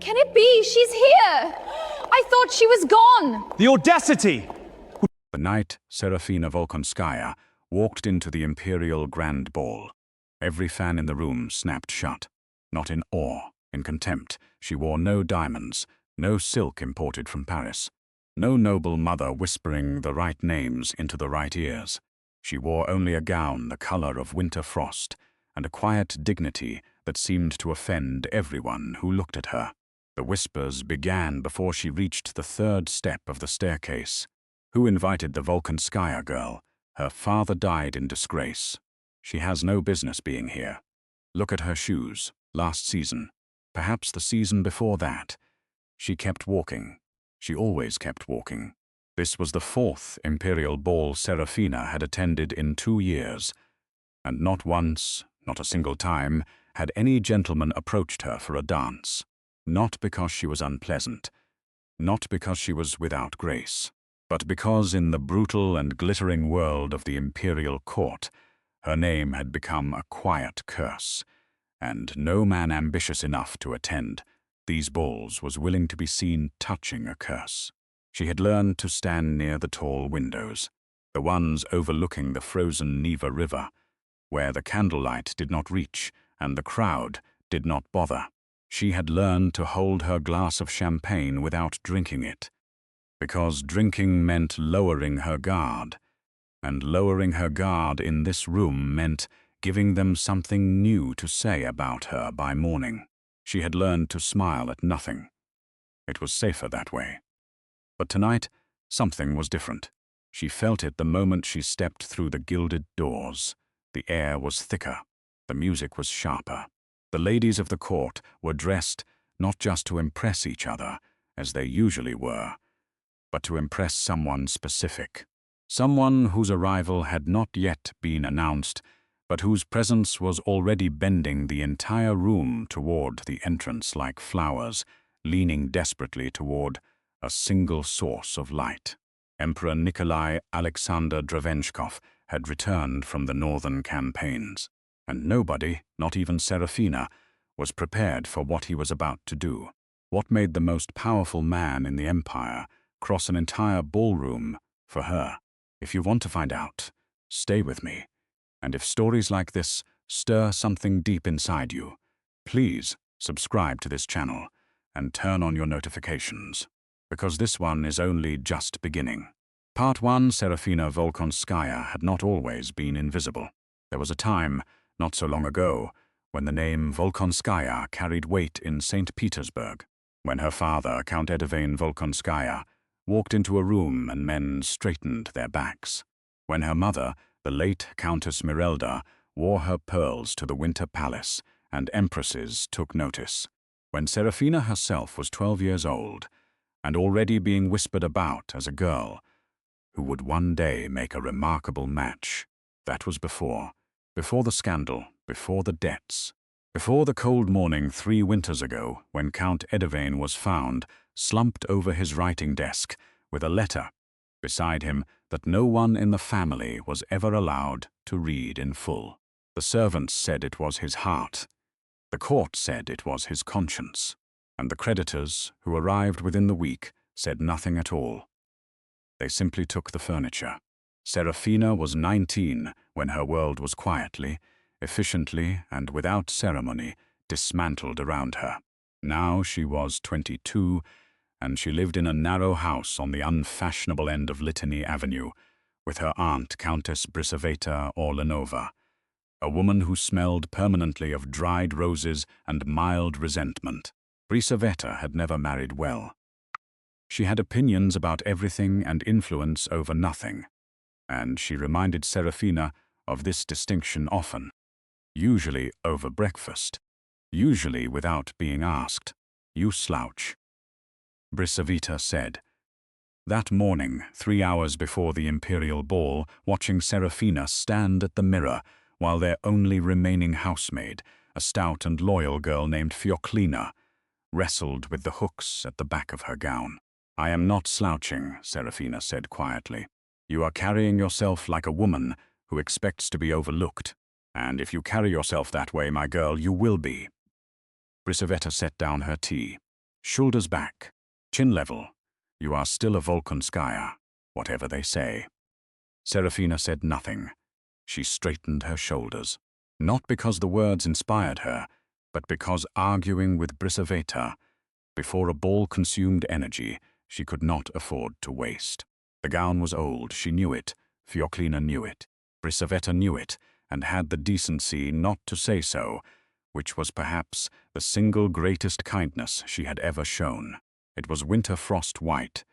Can it be? She's here! I thought she was gone! The audacity! The night Serafina Volkonskaya walked into the Imperial Grand Ball. Every fan in the room snapped shut. Not in awe, in contempt. She wore no diamonds, no silk imported from Paris, no noble mother whispering the right names into the right ears. She wore only a gown the color of winter frost, and a quiet dignity that seemed to offend everyone who looked at her. The whispers began before she reached the third step of the staircase. Who invited the Volkonskaya girl? Her father died in disgrace. She has no business being here. Look at her shoes. Last season. Perhaps the season before that. She kept walking. She always kept walking. This was the fourth imperial ball Serafina had attended in 2 years, and not once, not a single time, had any gentleman approached her for a dance. Not because she was unpleasant, not because she was without grace, but because in the brutal and glittering world of the imperial court, her name had become a quiet curse, and no man ambitious enough to attend these balls was willing to be seen touching a curse. She had learned to stand near the tall windows, the ones overlooking the frozen Neva River, where the candlelight did not reach and the crowd did not bother. She had learned to hold her glass of champagne without drinking it, because drinking meant lowering her guard, and lowering her guard in this room meant giving them something new to say about her by morning. She had learned to smile at nothing. It was safer that way. But tonight, something was different. She felt it the moment she stepped through the gilded doors. The air was thicker. The music was sharper. The ladies of the court were dressed not just to impress each other, as they usually were, but to impress someone specific. Someone whose arrival had not yet been announced, but whose presence was already bending the entire room toward the entrance like flowers, leaning desperately toward a single source of light. Emperor Nikolai Alexander Dravenchkov had returned from the northern campaigns, and nobody, not even Serafina, was prepared for what he was about to do. What made the most powerful man in the empire cross an entire ballroom for her? If you want to find out, stay with me. And if stories like this stir something deep inside you, please subscribe to this channel and turn on your notifications, because this one is only just beginning. Part 1, Serafina Volkonskaya had not always been invisible. There was a time, not so long ago, when the name Volkonskaya carried weight in St. Petersburg, when her father, Count Edivane Volkonskaya, walked into a room and men straightened their backs, when her mother, the late Countess Mirelda, wore her pearls to the Winter Palace and empresses took notice, when Serafina herself was 12 years old and already being whispered about as a girl who would one day make a remarkable match. That was before the scandal, before the debts, before the cold morning 3 winters ago when Count Edivane was found slumped over his writing desk with a letter beside him that no one in the family was ever allowed to read in full. The servants said it was his heart. The court said it was his conscience. And the creditors, who arrived within the week, said nothing at all. They simply took the furniture. Serafina was 19 when her world was quietly, efficiently, and without ceremony dismantled around her. Now she was 22, and she lived in a narrow house on the unfashionable end of Litany Avenue with her aunt, Countess Brisaveta Orlenova, a woman who smelled permanently of dried roses and mild resentment. Brisaveta had never married well. She had opinions about everything and influence over nothing, and she reminded Serafina of this distinction often, usually over breakfast, usually without being asked. "You slouch," Brisaveta said. That morning, 3 hours before the imperial ball, watching Serafina stand at the mirror while their only remaining housemaid, a stout and loyal girl named Fioklina, wrestled with the hooks at the back of her gown. "I am not slouching," Serafina said quietly. "You are carrying yourself like a woman who expects to be overlooked. And if you carry yourself that way, my girl, you will be." Brisaveta set down her tea. Shoulders back, chin level. You are still a Volkonskaya, whatever they say. Serafina said nothing. She straightened her shoulders. Not because the words inspired her, but because arguing with Brisaveta before a ball consumed energy she could not afford to waste. The gown was old, she knew it. Fioklina knew it. Brisaveta knew it, and had the decency not to say so, which was perhaps the single greatest kindness she had ever shown. It was winter frost white,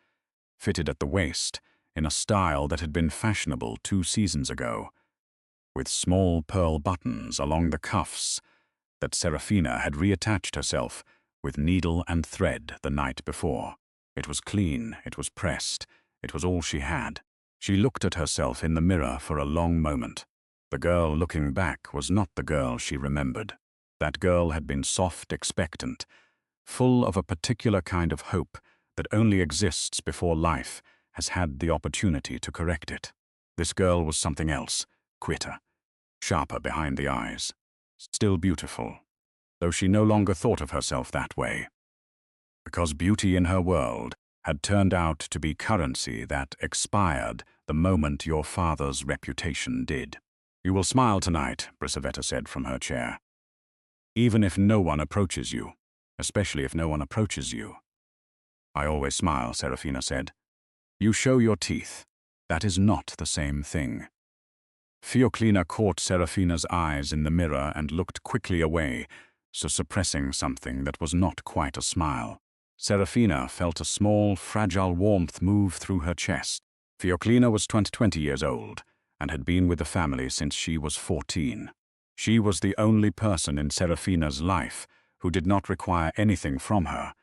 fitted at the waist, in a style that had been fashionable 2 seasons ago, with small pearl buttons along the cuffs that Serafina had reattached herself with needle and thread the night before. It was clean, it was pressed, it was all she had. She looked at herself in the mirror for a long moment. The girl looking back was not the girl she remembered. That girl had been soft, expectant, full of a particular kind of hope that only exists before life has had the opportunity to correct it. This girl was something else, quitter, sharper behind the eyes, still beautiful, though she no longer thought of herself that way, because beauty in her world had turned out to be currency that expired the moment your father's reputation did. You will smile tonight, Brisaveta said from her chair. Even if no one approaches you, especially if no one approaches you. I always smile, Serafina said. You show your teeth. That is not the same thing. Fioklina caught Serafina's eyes in the mirror and looked quickly away, so suppressing something that was not quite a smile. Serafina felt a small, fragile warmth move through her chest. Fioklina was 20 years old and had been with the family since she was 14. She was the only person in Serafina's life who did not require anything from her,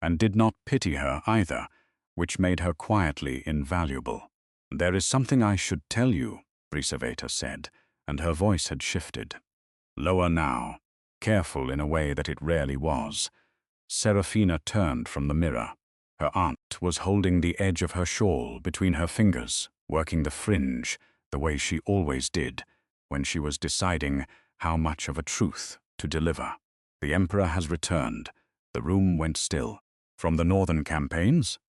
and did not pity her either, which made her quietly invaluable. There is something I should tell you, Brisaveta said, and her voice had shifted. Lower now, careful in a way that it rarely was. Serafina turned from the mirror. Her aunt was holding the edge of her shawl between her fingers, working the fringe, the way she always did, when she was deciding how much of a truth to deliver. The Emperor has returned. The room went still. From the northern campaigns?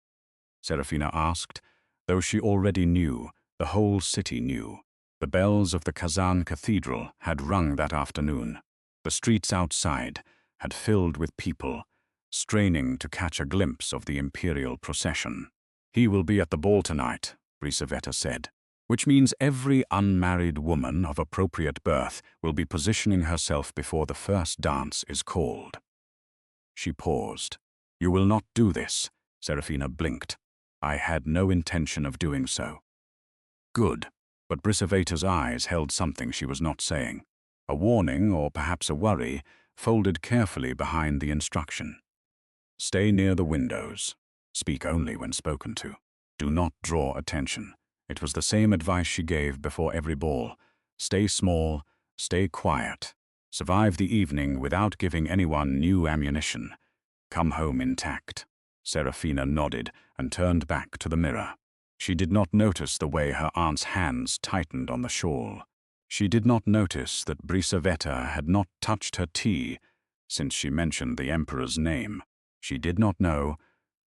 Serafina asked, though she already knew, the whole city knew. The bells of the Kazan Cathedral had rung that afternoon. The streets outside had filled with people, straining to catch a glimpse of the imperial procession. He will be at the ball tonight, Brisaveta said, which means every unmarried woman of appropriate birth will be positioning herself before the first dance is called. She paused. You will not do this, Serafina blinked. I had no intention of doing so. Good, but Brisaveta's eyes held something she was not saying. A warning, or perhaps a worry, folded carefully behind the instruction. Stay near the windows. Speak only when spoken to. Do not draw attention. It was the same advice she gave before every ball. Stay small, stay quiet. Survive the evening without giving anyone new ammunition. Come home intact. Serafina nodded and turned back to the mirror. She did not notice the way her aunt's hands tightened on the shawl. She did not notice that Brisaveta had not touched her tea since she mentioned the Emperor's name. She did not know,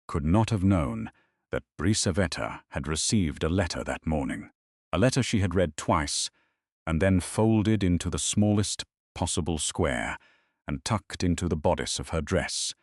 could not have known, that Brisaveta had received a letter that morning. A letter she had read twice, and then folded into the smallest possible square and tucked into the bodice of her dress,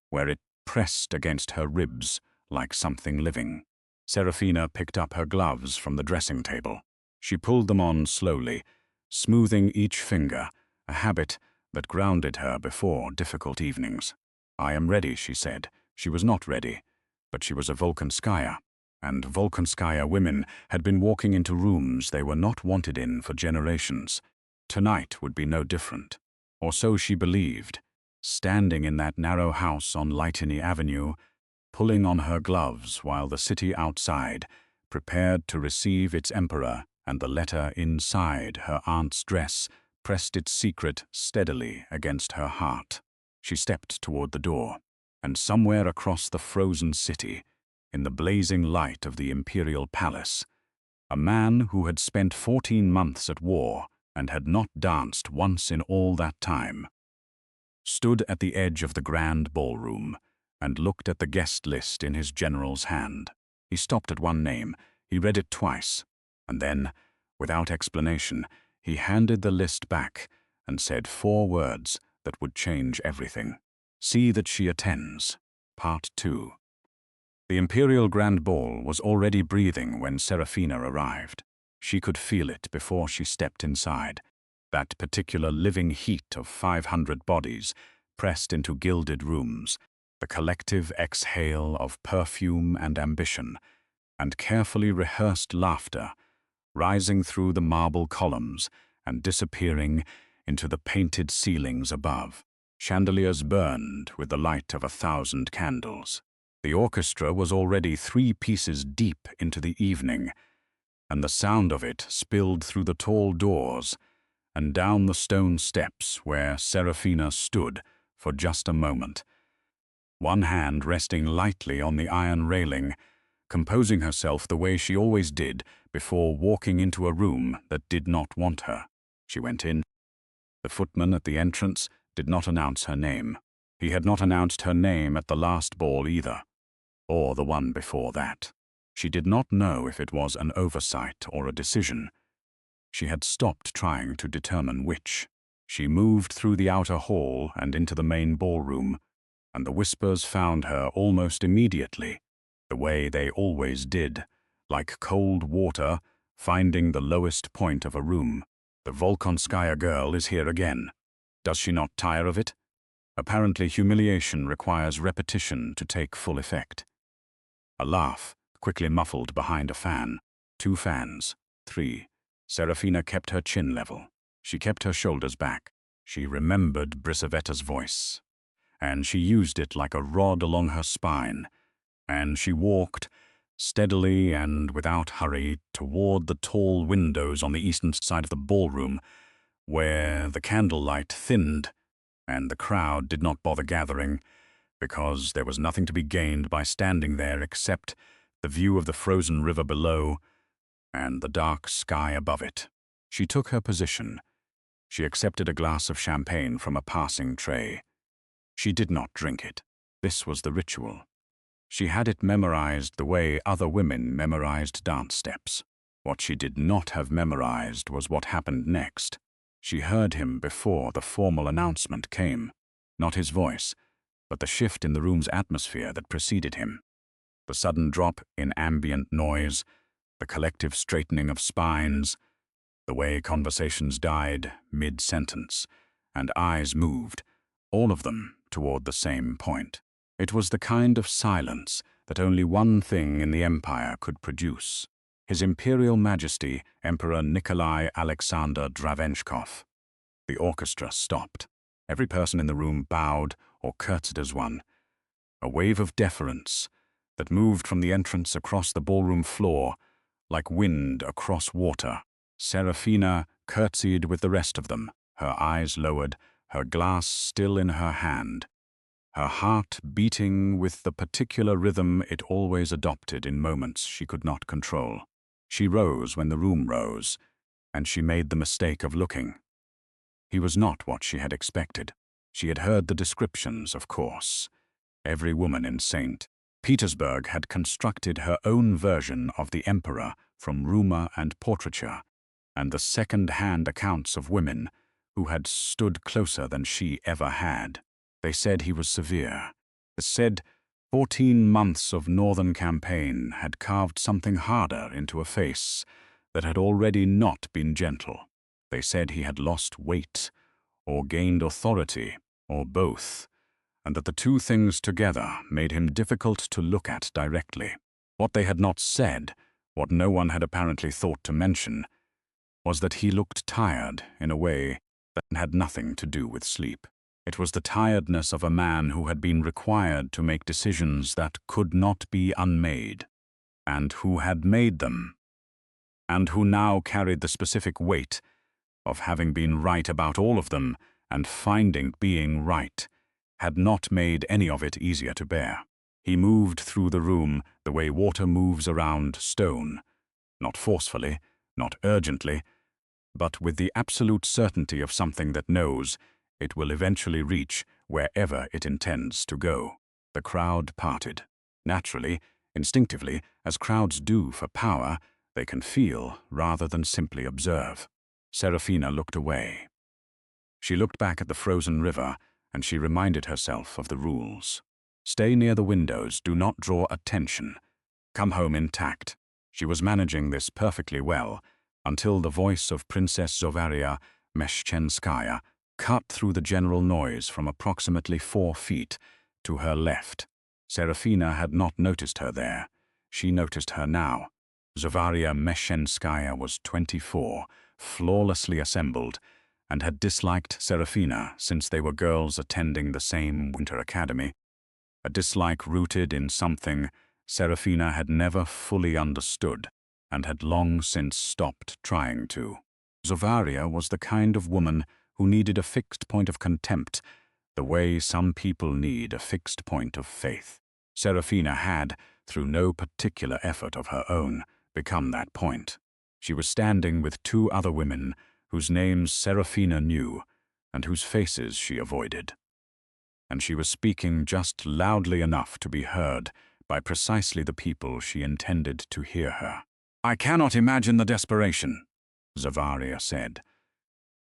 where it pressed against her ribs like something living. Serafina picked up her gloves from the dressing table. She pulled them on slowly, smoothing each finger, a habit that grounded her before difficult evenings. I am ready, she said. She was not ready, but she was a Volkonskaya, and Volkonskaya women had been walking into rooms they were not wanted in for generations. Tonight would be no different, or so she believed, standing in that narrow house on Lightiny Avenue, pulling on her gloves while the city outside prepared to receive its emperor, and the letter inside her aunt's dress pressed its secret steadily against her heart. She stepped toward the door, and somewhere across the frozen city, in the blazing light of the imperial palace, a man who had spent 14 months at war and had not danced once in all that time, stood at the edge of the grand ballroom, and looked at the guest list in his general's hand. He stopped at one name. He read it twice, and then, without explanation, he handed the list back and said 4 words that would change everything. See that she attends. Part 2. The Imperial Grand Ball was already breathing when Serafina arrived. She could feel it before she stepped inside. That particular living heat of 500 bodies pressed into gilded rooms, the collective exhale of perfume and ambition, and carefully rehearsed laughter, rising through the marble columns and disappearing into the painted ceilings above. Chandeliers burned with the light of 1,000 candles. The orchestra was already 3 pieces deep into the evening, and the sound of it spilled through the tall doors and down the stone steps where Serafina stood for just a moment, one hand resting lightly on the iron railing, composing herself the way she always did before walking into a room that did not want her. She went in. The footman at the entrance did not announce her name. He had not announced her name at the last ball either, or the one before that. She did not know if it was an oversight or a decision. She had stopped trying to determine which. She moved through the outer hall and into the main ballroom, and the whispers found her almost immediately, the way they always did, like cold water finding the lowest point of a room. The Volkonskaya girl is here again. Does she not tire of it? Apparently, humiliation requires repetition to take full effect. A laugh, quickly muffled behind a fan. 2 fans. 3. Serafina kept her chin level. She kept her shoulders back. She remembered Brisavetta's voice, and she used it like a rod along her spine, and she walked, steadily and without hurry, toward the tall windows on the eastern side of the ballroom, where the candlelight thinned, and the crowd did not bother gathering, because there was nothing to be gained by standing there except the view of the frozen river below and the dark sky above it. She took her position. She accepted a glass of champagne from a passing tray. She did not drink it. This was the ritual. She had it memorized the way other women memorized dance steps. What she did not have memorized was what happened next. She heard him before the formal announcement came. Not his voice, but the shift in the room's atmosphere that preceded him. The sudden drop in ambient noise, the collective straightening of spines, the way conversations died mid-sentence, and eyes moved, all of them toward the same point. It was the kind of silence that only one thing in the empire could produce. His Imperial Majesty, Emperor Nikolai Alexander Dravenchkov. The orchestra stopped. Every person in the room bowed or curtsied as one. A wave of deference that moved from the entrance across the ballroom floor like wind across water. Serafina curtsied with the rest of them, her eyes lowered, her glass still in her hand, her heart beating with the particular rhythm it always adopted in moments she could not control. She rose when the room rose, and she made the mistake of looking. He was not what she had expected. She had heard the descriptions, of course. Every woman in St. Petersburg had constructed her own version of the emperor from rumor and portraiture, and the second-hand accounts of women who had stood closer than she ever had. They said he was severe. They said 14 months of northern campaign had carved something harder into a face that had already not been gentle. They said he had lost weight, or gained authority, or both, and that the 2 things together made him difficult to look at directly. What they had not said, what no one had apparently thought to mention, was that he looked tired in a way that had nothing to do with sleep. It was the tiredness of a man who had been required to make decisions that could not be unmade, and who had made them, and who now carried the specific weight of having been right about all of them and finding being right had not made any of it easier to bear. He moved through the room the way water moves around stone, not forcefully, not urgently, but with the absolute certainty of something that knows it will eventually reach wherever it intends to go. The crowd parted. Naturally, instinctively, as crowds do for power, they can feel rather than simply observe. Serafina looked away. She looked back at the frozen river, and she reminded herself of the rules. Stay near the windows, do not draw attention. Come home intact. She was managing this perfectly well, until the voice of Princess Zovaria Meshchenskaya cut through the general noise from approximately 4 feet to her left. Serafina had not noticed her there. She noticed her now. Zovaria Meshchenskaya was 24, flawlessly assembled, and had disliked Serafina since they were girls attending the same winter academy. A dislike rooted in something Serafina had never fully understood and had long since stopped trying to. Zovaria was the kind of woman who needed a fixed point of contempt, the way some people need a fixed point of faith. Serafina had, through no particular effort of her own, become that point. She was standing with 2 other women whose names Serafina knew and whose faces she avoided. And she was speaking just loudly enough to be heard by precisely the people she intended to hear her. "I cannot imagine the desperation," Zovaria said.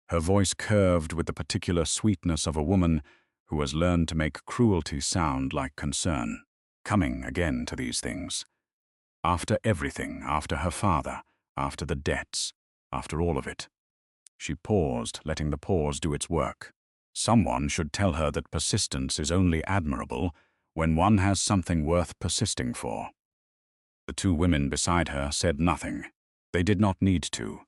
Her voice curved with the particular sweetness of a woman who has learned to make cruelty sound like concern. Coming again to these things. After everything, after her father, after the debts, after all of it. She paused, letting the pause do its work. Someone should tell her that persistence is only admirable when one has something worth persisting for. The 2 women beside her said nothing. They did not need to.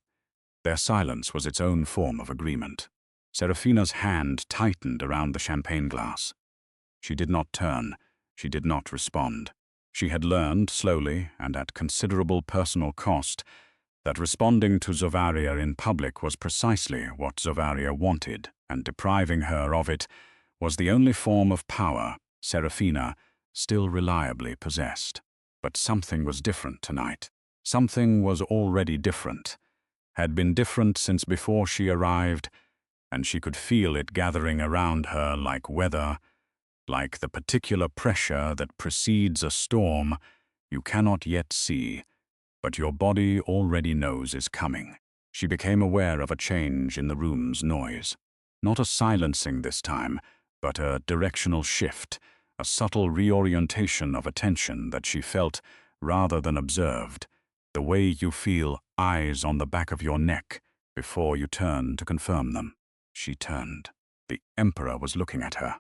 Their silence was its own form of agreement. Serafina's hand tightened around the champagne glass. She did not turn. She did not respond. She had learned, slowly and at considerable personal cost, that responding to Zovaria in public was precisely what Zovaria wanted, and depriving her of it was the only form of power Serafina still reliably possessed. But something was different tonight. Something was already different, had been different since before she arrived, and she could feel it gathering around her like weather, like the particular pressure that precedes a storm you cannot yet see, but your body already knows is coming. She became aware of a change in the room's noise. Not a silencing this time, but a directional shift, a subtle reorientation of attention that she felt rather than observed, the way you feel eyes on the back of your neck before you turn to confirm them. She turned. The Emperor was looking at her.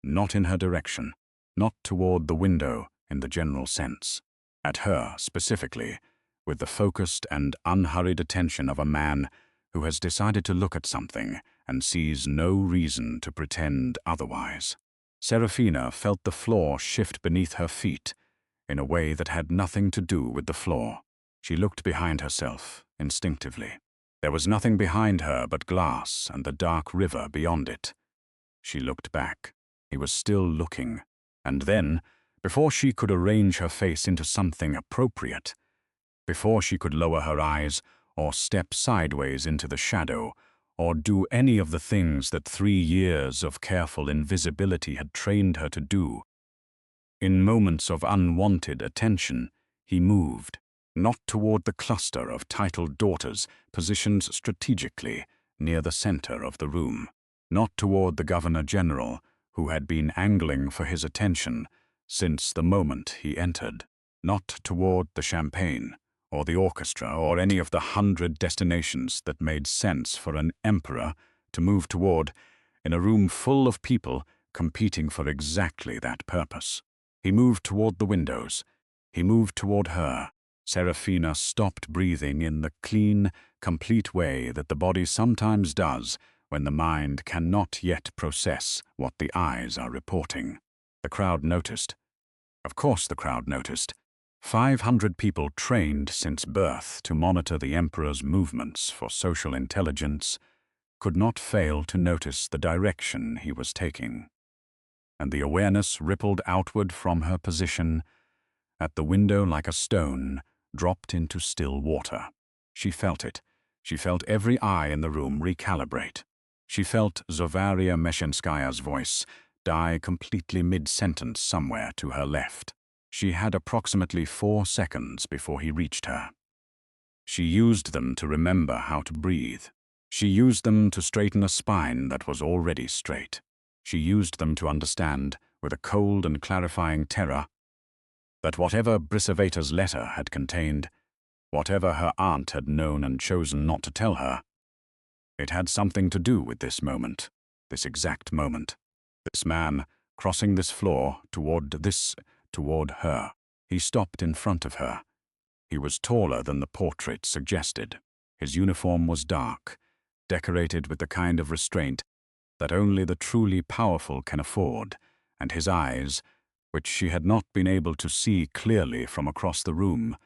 Not in her direction, not toward the window in the general sense. At her, specifically, with the focused and unhurried attention of a man who has decided to look at something and sees no reason to pretend otherwise. Serafina felt the floor shift beneath her feet in a way that had nothing to do with the floor. She looked behind herself, instinctively. There was nothing behind her but glass and the dark river beyond it. She looked back. He was still looking, and then, before she could arrange her face into something appropriate, before she could lower her eyes or step sideways into the shadow, or do any of the things that 3 years of careful invisibility had trained her to do, in moments of unwanted attention, he moved, not toward the cluster of titled daughters positioned strategically near the center of the room, not toward the Governor-General, who had been angling for his attention since the moment he entered, not toward the champagne, or the orchestra, or any of the 100 destinations that made sense for an emperor to move toward in a room full of people competing for exactly that purpose. He moved toward the windows. He moved toward her. Serafina stopped breathing in the clean, complete way that the body sometimes does when the mind cannot yet process what the eyes are reporting. The crowd noticed. Of course the crowd noticed. 500 people trained since birth to monitor the emperor's movements for social intelligence could not fail to notice the direction he was taking. And the awareness rippled outward from her position at the window like a stone dropped into still water. She felt it. She felt every eye in the room recalibrate. She felt Zovaria Meshchenskaya's voice die completely mid-sentence somewhere to her left. She had approximately 4 seconds before he reached her. She used them to remember how to breathe. She used them to straighten a spine that was already straight. She used them to understand, with a cold and clarifying terror, that whatever Brisavata's letter had contained, whatever her aunt had known and chosen not to tell her, it had something to do with this moment, this exact moment. This man, crossing this floor toward her. He stopped in front of her. He was taller than the portrait suggested. His uniform was dark, decorated with the kind of restraint that only the truly powerful can afford, and his eyes, which she had not been able to see clearly from across the room,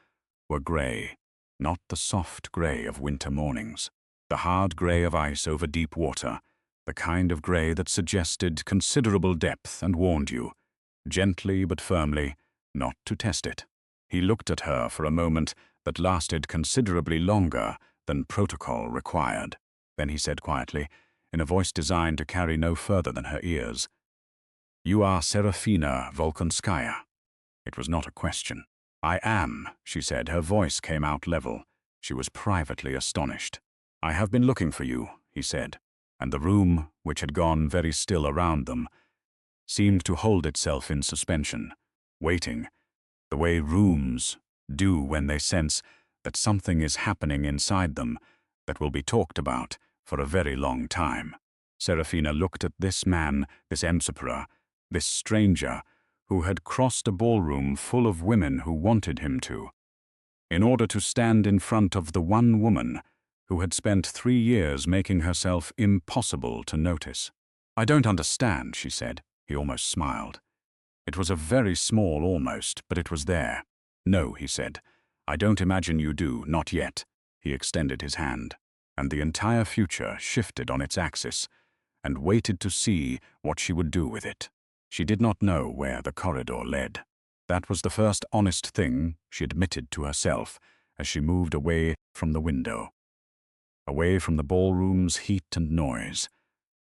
were grey, not the soft grey of winter mornings, the hard grey of ice over deep water, the kind of grey that suggested considerable depth and warned you, gently but firmly, not to test it. He looked at her for a moment that lasted considerably longer than protocol required. Then he said quietly, in a voice designed to carry no further than her ears, "You are Serafina Volkonskaya." It was not a question. "I am," she said. Her voice came out level. She was privately astonished. "I have been looking for you," he said, and the room, which had gone very still around them, seemed to hold itself in suspension, waiting, the way rooms do when they sense that something is happening inside them that will be talked about for a very long time. Serafina looked at this man, this emperor, this stranger, who had crossed a ballroom full of women who wanted him to, in order to stand in front of the one woman who had spent 3 years making herself impossible to notice. "I don't understand," she said. He almost smiled. It was a very small almost, but it was there. "No," he said. "I don't imagine you do, not yet." He extended his hand, and the entire future shifted on its axis and waited to see what she would do with it. She did not know where the corridor led. That was the first honest thing she admitted to herself as she moved away from the window, away from the ballroom's heat and noise,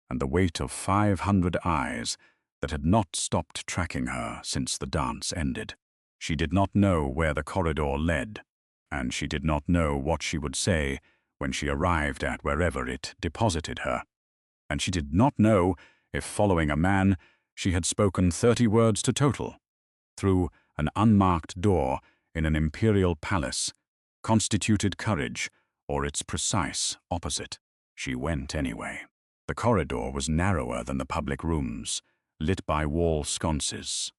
and the weight of 500 eyes that had not stopped tracking her since the dance ended. She did not know where the corridor led, and she did not know what she would say when she arrived at wherever it deposited her. And she did not know if, following a man, she had spoken 30 words to total. Through an unmarked door in an imperial palace constituted courage, or its precise opposite. She went anyway. The corridor was narrower than the public rooms, lit by wall sconces,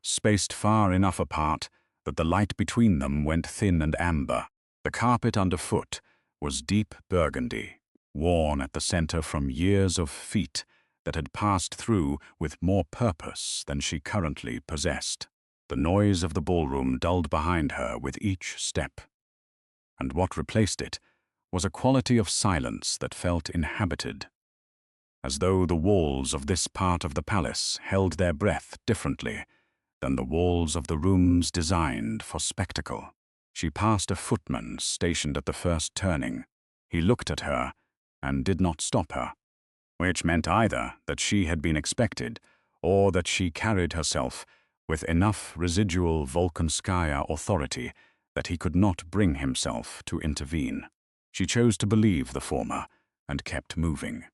spaced far enough apart that the light between them went thin and amber. The carpet underfoot was deep burgundy, worn at the center from years of feet that had passed through with more purpose than she currently possessed. The noise of the ballroom dulled behind her with each step, and what replaced it was a quality of silence that felt inhabited, as though the walls of this part of the palace held their breath differently than the walls of the rooms designed for spectacle. She passed a footman stationed at the first turning. He looked at her and did not stop her, which meant either that she had been expected or that she carried herself with enough residual Volkonskaya authority that he could not bring himself to intervene. She chose to believe the former and kept moving.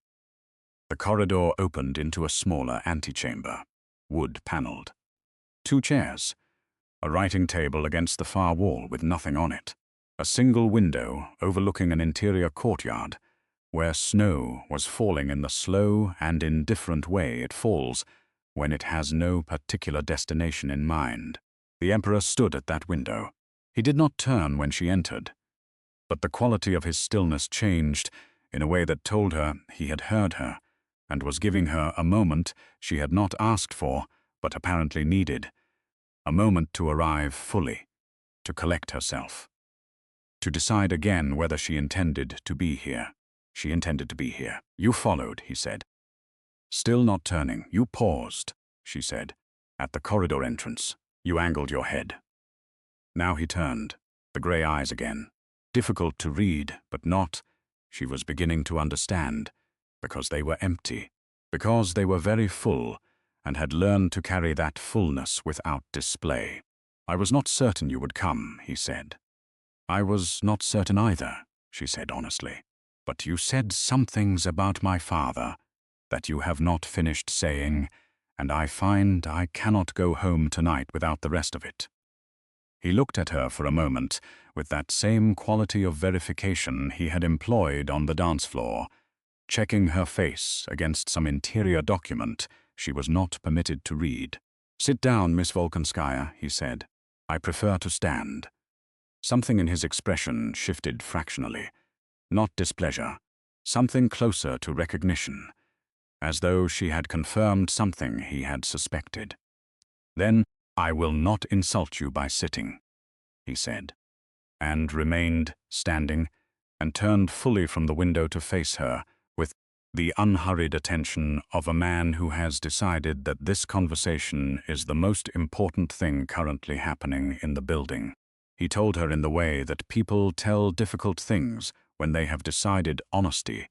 The corridor opened into a smaller antechamber, wood-paneled. 2 chairs, a writing table against the far wall with nothing on it, a single window overlooking an interior courtyard where snow was falling in the slow and indifferent way it falls when it has no particular destination in mind. The emperor stood at that window. He did not turn when she entered, but the quality of his stillness changed in a way that told her he had heard her and was giving her a moment she had not asked for but apparently needed, a moment to arrive fully, to collect herself, to decide again whether she intended to be here. She intended to be here. "You followed," he said. Still not turning, "You paused," she said, "at the corridor entrance. You angled your head." Now he turned, the grey eyes again. Difficult to read, but not, she was beginning to understand, because they were empty, because they were very full, and had learned to carry that fullness without display. "I was not certain you would come," he said. "I was not certain either," she said honestly. "But you said some things about my father that you have not finished saying, and I find I cannot go home tonight without the rest of it." He looked at her for a moment with that same quality of verification he had employed on the dance floor, checking her face against some interior document she was not permitted to read. "Sit down, Miss Volkonskaya," he said. "I prefer to stand." Something in his expression shifted fractionally. Not displeasure, something closer to recognition, as though she had confirmed something he had suspected. "Then I will not insult you by sitting," he said, and remained standing and turned fully from the window to face her with the unhurried attention of a man who has decided that this conversation is the most important thing currently happening in the building. He told her in the way that people tell difficult things when they have decided honesty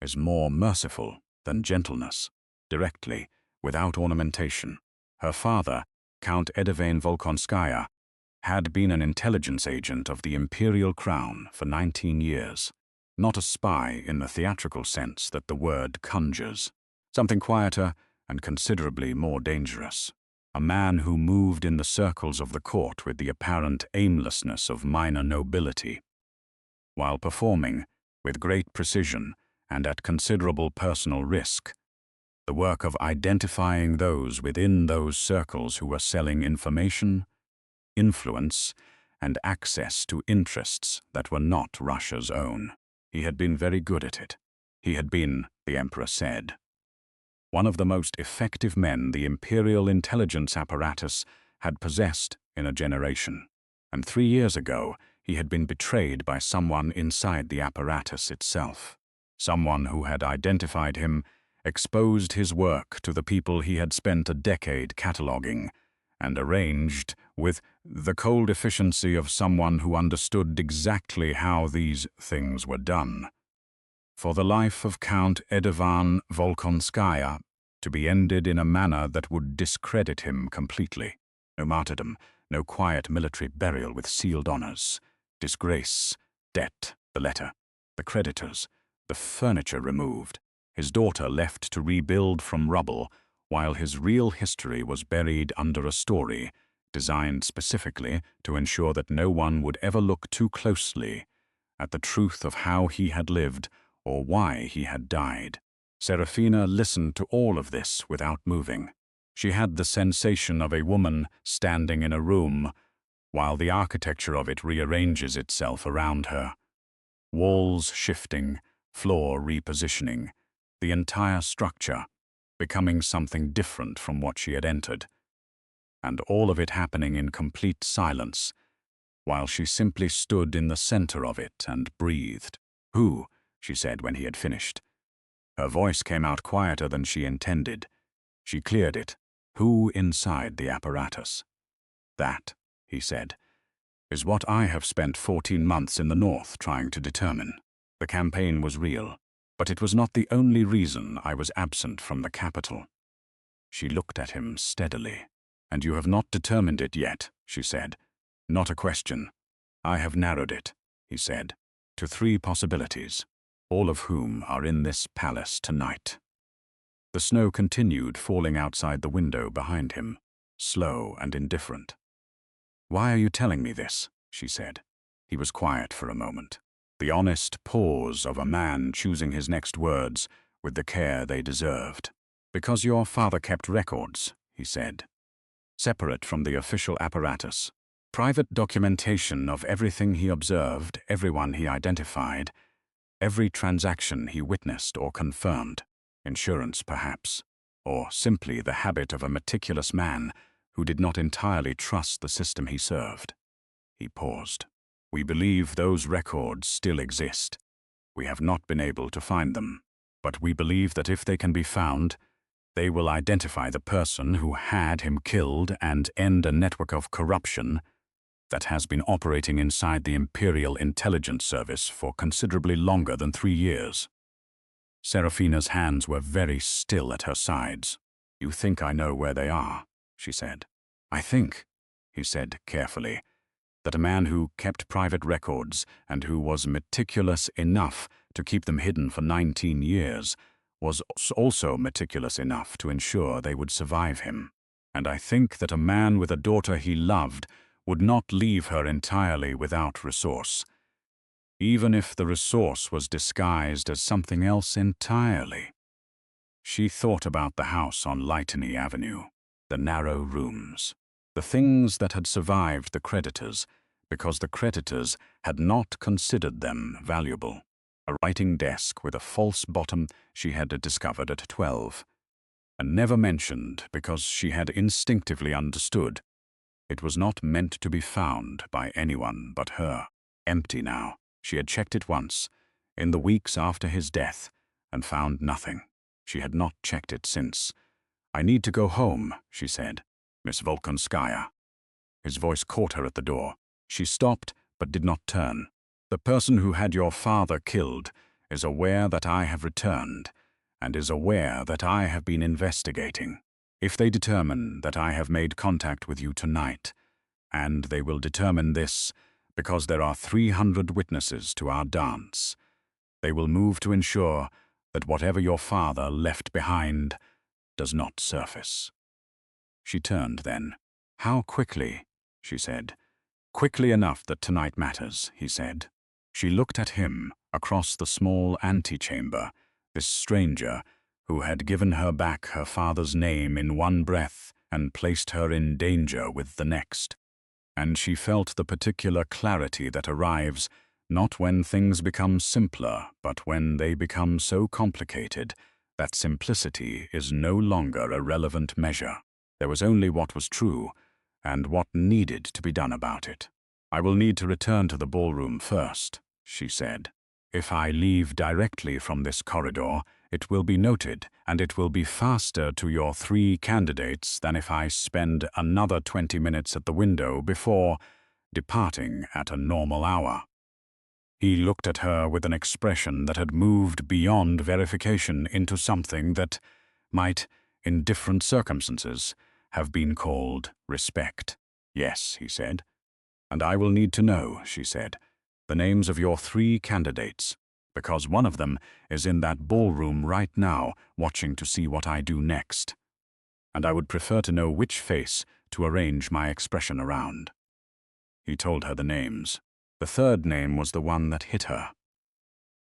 is more merciful than gentleness, directly, without ornamentation. Her father, Count Edivane Volkonskaya, had been an intelligence agent of the imperial crown for 19 years. Not a spy in the theatrical sense that the word conjures. Something quieter and considerably more dangerous. A man who moved in the circles of the court with the apparent aimlessness of minor nobility, while performing, with great precision and at considerable personal risk, the work of identifying those within those circles who were selling information, influence, and access to interests that were not Russia's own. He had been very good at it. He had been, the emperor said, one of the most effective men the imperial intelligence apparatus had possessed in a generation. And 3 years ago, he had been betrayed by someone inside the apparatus itself. Someone who had identified him, exposed his work to the people he had spent a decade cataloguing, and arranged, with the cold efficiency of someone who understood exactly how these things were done, for the life of Count Edivane Volkonskaya to be ended in a manner that would discredit him completely. No martyrdom, no quiet military burial with sealed honors. Disgrace, debt, the letter, the creditors, the furniture removed, his daughter left to rebuild from rubble, while his real history was buried under a story designed specifically to ensure that no one would ever look too closely at the truth of how he had lived or why he had died. Serafina listened to all of this without moving. She had the sensation of a woman standing in a room while the architecture of it rearranges itself around her. Walls shifting, floor repositioning, the entire structure becoming something different from what she had entered, and all of it happening in complete silence, while she simply stood in the center of it and breathed. "Who?" she said when he had finished. Her voice came out quieter than she intended. She cleared it. "Who inside the apparatus?" "That," he said, "is what I have spent 14 months in the north trying to determine. The campaign was real, but it was not the only reason I was absent from the capital." She looked at him steadily. "And you have not determined it yet," she said. "Not a question. I have narrowed it," he said, "to 3 possibilities, all of whom are in this palace tonight." The snow continued falling outside the window behind him, slow and indifferent. "Why are you telling me this?" she said. He was quiet for a moment. The honest pause of a man choosing his next words with the care they deserved. "Because your father kept records," he said, "separate from the official apparatus. Private documentation of everything he observed, everyone he identified, every transaction he witnessed or confirmed. Insurance, perhaps, or simply the habit of a meticulous man who did not entirely trust the system he served." He paused. "We believe those records still exist. We have not been able to find them, but we believe that if they can be found, they will identify the person who had him killed and end a network of corruption that has been operating inside the Imperial Intelligence Service for considerably longer than 3 years. Serafina's hands were very still at her sides. You think I know where they are, she said. I think, he said carefully, that a man who kept private records and who was meticulous enough to keep them hidden for 19 years was also meticulous enough to ensure they would survive him. And I think that a man with a daughter he loved would not leave her entirely without resource, even if the resource was disguised as something else entirely. She thought about the house on Lightney Avenue, the narrow rooms, the things that had survived the creditors because the creditors had not considered them valuable. A writing desk with a false bottom she had discovered at 12, and never mentioned because she had instinctively understood it was not meant to be found by anyone but her. Empty now. She had checked it once, in the weeks after his death, and found nothing. She had not checked it since. I need to go home, she said. Miss Volkonskaya. His voice caught her at the door. She stopped, but did not turn. The person who had your father killed is aware that I have returned, and is aware that I have been investigating. If they determine that I have made contact with you tonight, and they will determine this because there are 300 witnesses to our dance, they will move to ensure that whatever your father left behind does not surface. She turned then. How quickly, she said. Quickly enough that tonight matters, he said. She looked at him across the small antechamber, this stranger who had given her back her father's name in one breath and placed her in danger with the next. And she felt the particular clarity that arrives not when things become simpler, but when they become so complicated that simplicity is no longer a relevant measure. There was only what was true, and what needed to be done about it. I will need to return to the ballroom first, she said. If I leave directly from this corridor, it will be noted, and it will be faster to your 3 candidates than if I spend another 20 minutes at the window before departing at a normal hour. He looked at her with an expression that had moved beyond verification into something that might, in different circumstances, have been called respect. Yes, he said. And I will need to know, she said, the names of your 3 candidates, because one of them is in that ballroom right now watching to see what I do next. And I would prefer to know which face to arrange my expression around. He told her the names. The 3rd name was the one that hit her.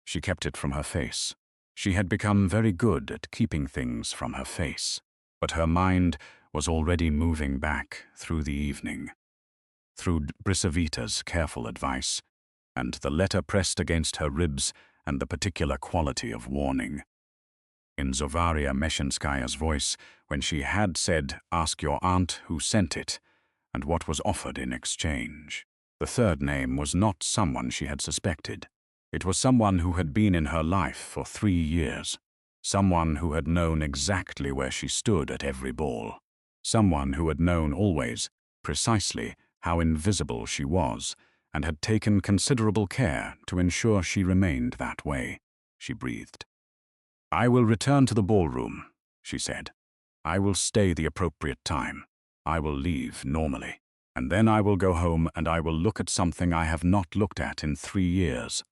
She kept it from her face. She had become very good at keeping things from her face, but her mind was already moving back through the evening, through Brisavita's careful advice, and the letter pressed against her ribs and the particular quality of warning. In Zovaria Meshenskaya's voice, when she had said, "Ask your aunt who sent it," and what was offered in exchange. The 3rd name was not someone she had suspected. It was someone who had been in her life for 3 years. Someone who had known exactly where she stood at every ball. Someone who had known always, precisely, how invisible she was, and had taken considerable care to ensure she remained that way. She breathed. I will return to the ballroom, she said. I will stay the appropriate time. I will leave normally. And then I will go home and I will look at something I have not looked at in 3 years.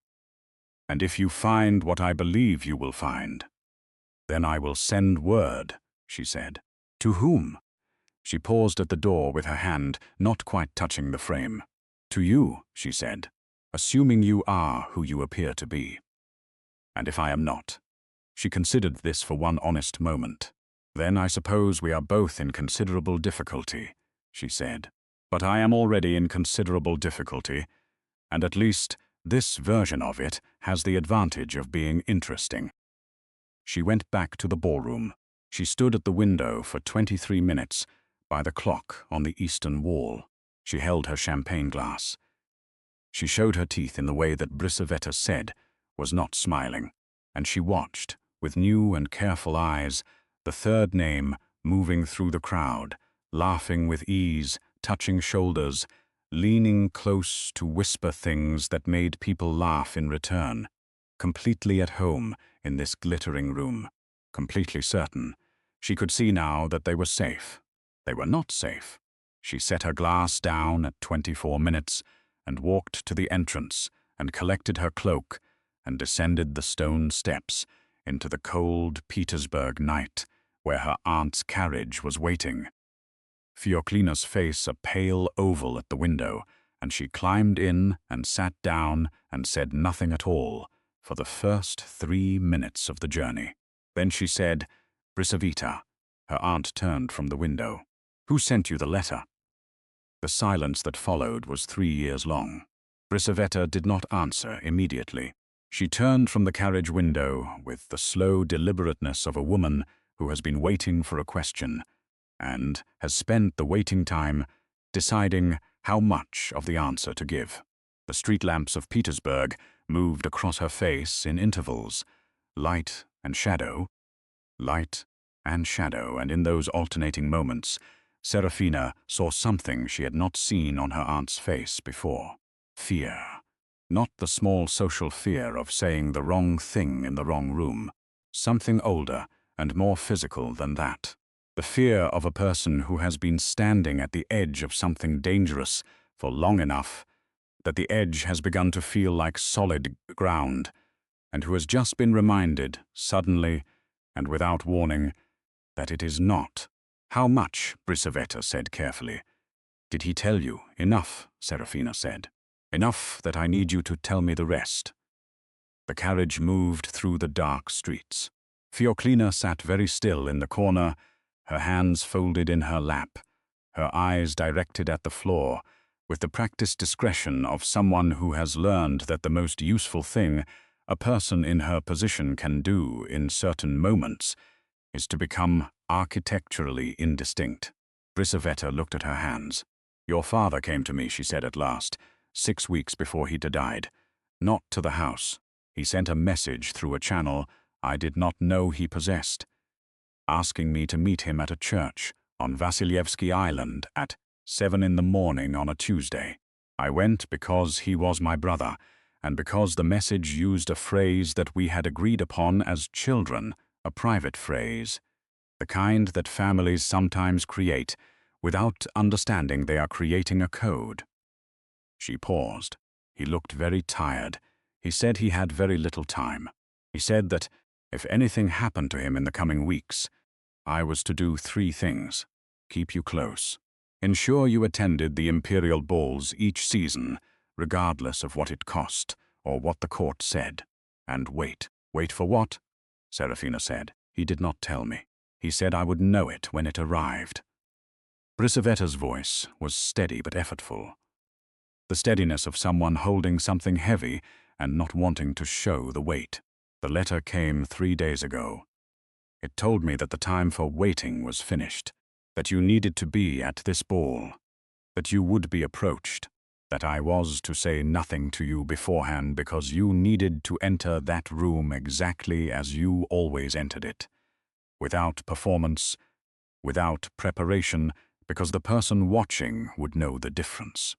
And if you find what I believe you will find, then I will send word, she said. To whom? She paused at the door with her hand not quite touching the frame. To you, she said, assuming you are who you appear to be. And if I am not? She considered this for one honest moment. Then I suppose we are both in considerable difficulty, she said. But I am already in considerable difficulty, and at least this version of it has the advantage of being interesting. She went back to the ballroom. She stood at the window for 23 minutes by the clock on the eastern wall. She held her champagne glass. She showed her teeth in the way that Brisaveta said was not smiling, and she watched, with new and careful eyes, the 3rd name moving through the crowd, laughing with ease, touching shoulders, leaning close to whisper things that made people laugh in return, completely at home in this glittering room, completely certain She could see now that they were safe. They were not safe. She set her glass down at 24 minutes and walked to the entrance and collected her cloak and descended the stone steps into the cold Petersburg night where her aunt's carriage was waiting. Fioclina's face a pale oval at the window, and she climbed in and sat down and said nothing at all for the first 3 minutes of the journey. Then she said, "Brisavita." Her aunt turned from the window. "Who sent you the letter?" The silence that followed was 3 years long. Brisaveta did not answer immediately. She turned from the carriage window with the slow deliberateness of a woman who has been waiting for a question and has spent the waiting time deciding how much of the answer to give. The street lamps of Petersburg moved across her face in intervals, light and shadow, and in those alternating moments, Serafina saw something she had not seen on her aunt's face before. Fear. Not the small social fear of saying the wrong thing in the wrong room. Something older and more physical than that. The fear of a person who has been standing at the edge of something dangerous for long enough that the edge has begun to feel like solid ground, and who has just been reminded, suddenly and without warning, that it is not. "How much?" Brisaveta said carefully. "Did he tell you?" "Enough," Serafina said. "Enough that I need you to tell me the rest." The carriage moved through the dark streets. Fioclina sat very still in the corner, her hands folded in her lap, her eyes directed at the floor, with the practiced discretion of someone who has learned that the most useful thing a person in her position can do in certain moments is to become architecturally indistinct. Brisaveta looked at her hands. "Your father came to me," she said at last, 6 weeks before he died. "Not to the house. He sent a message through a channel I did not know he possessed, asking me to meet him at a church on Vasilyevsky Island at 7 in the morning on a Tuesday. I went because he was my brother, and because the message used a phrase that we had agreed upon as children, a private phrase, the kind that families sometimes create without understanding they are creating a code." She paused. He looked very tired. He said he had very little time. He said that if anything happened to him in the coming weeks, I was to do 3 things. Keep you close. Ensure you attended the imperial balls each season, regardless of what it cost or what the court said. And wait. "Wait for what?" Serafina said. "He did not tell me. He said I would know it when it arrived." Brisaveta's voice was steady but effortful. The steadiness of someone holding something heavy and not wanting to show the weight. "The letter came 3 days ago. It told me that the time for waiting was finished, that you needed to be at this ball, that you would be approached, that I was to say nothing to you beforehand because you needed to enter that room exactly as you always entered it, without performance, without preparation, because the person watching would know the difference."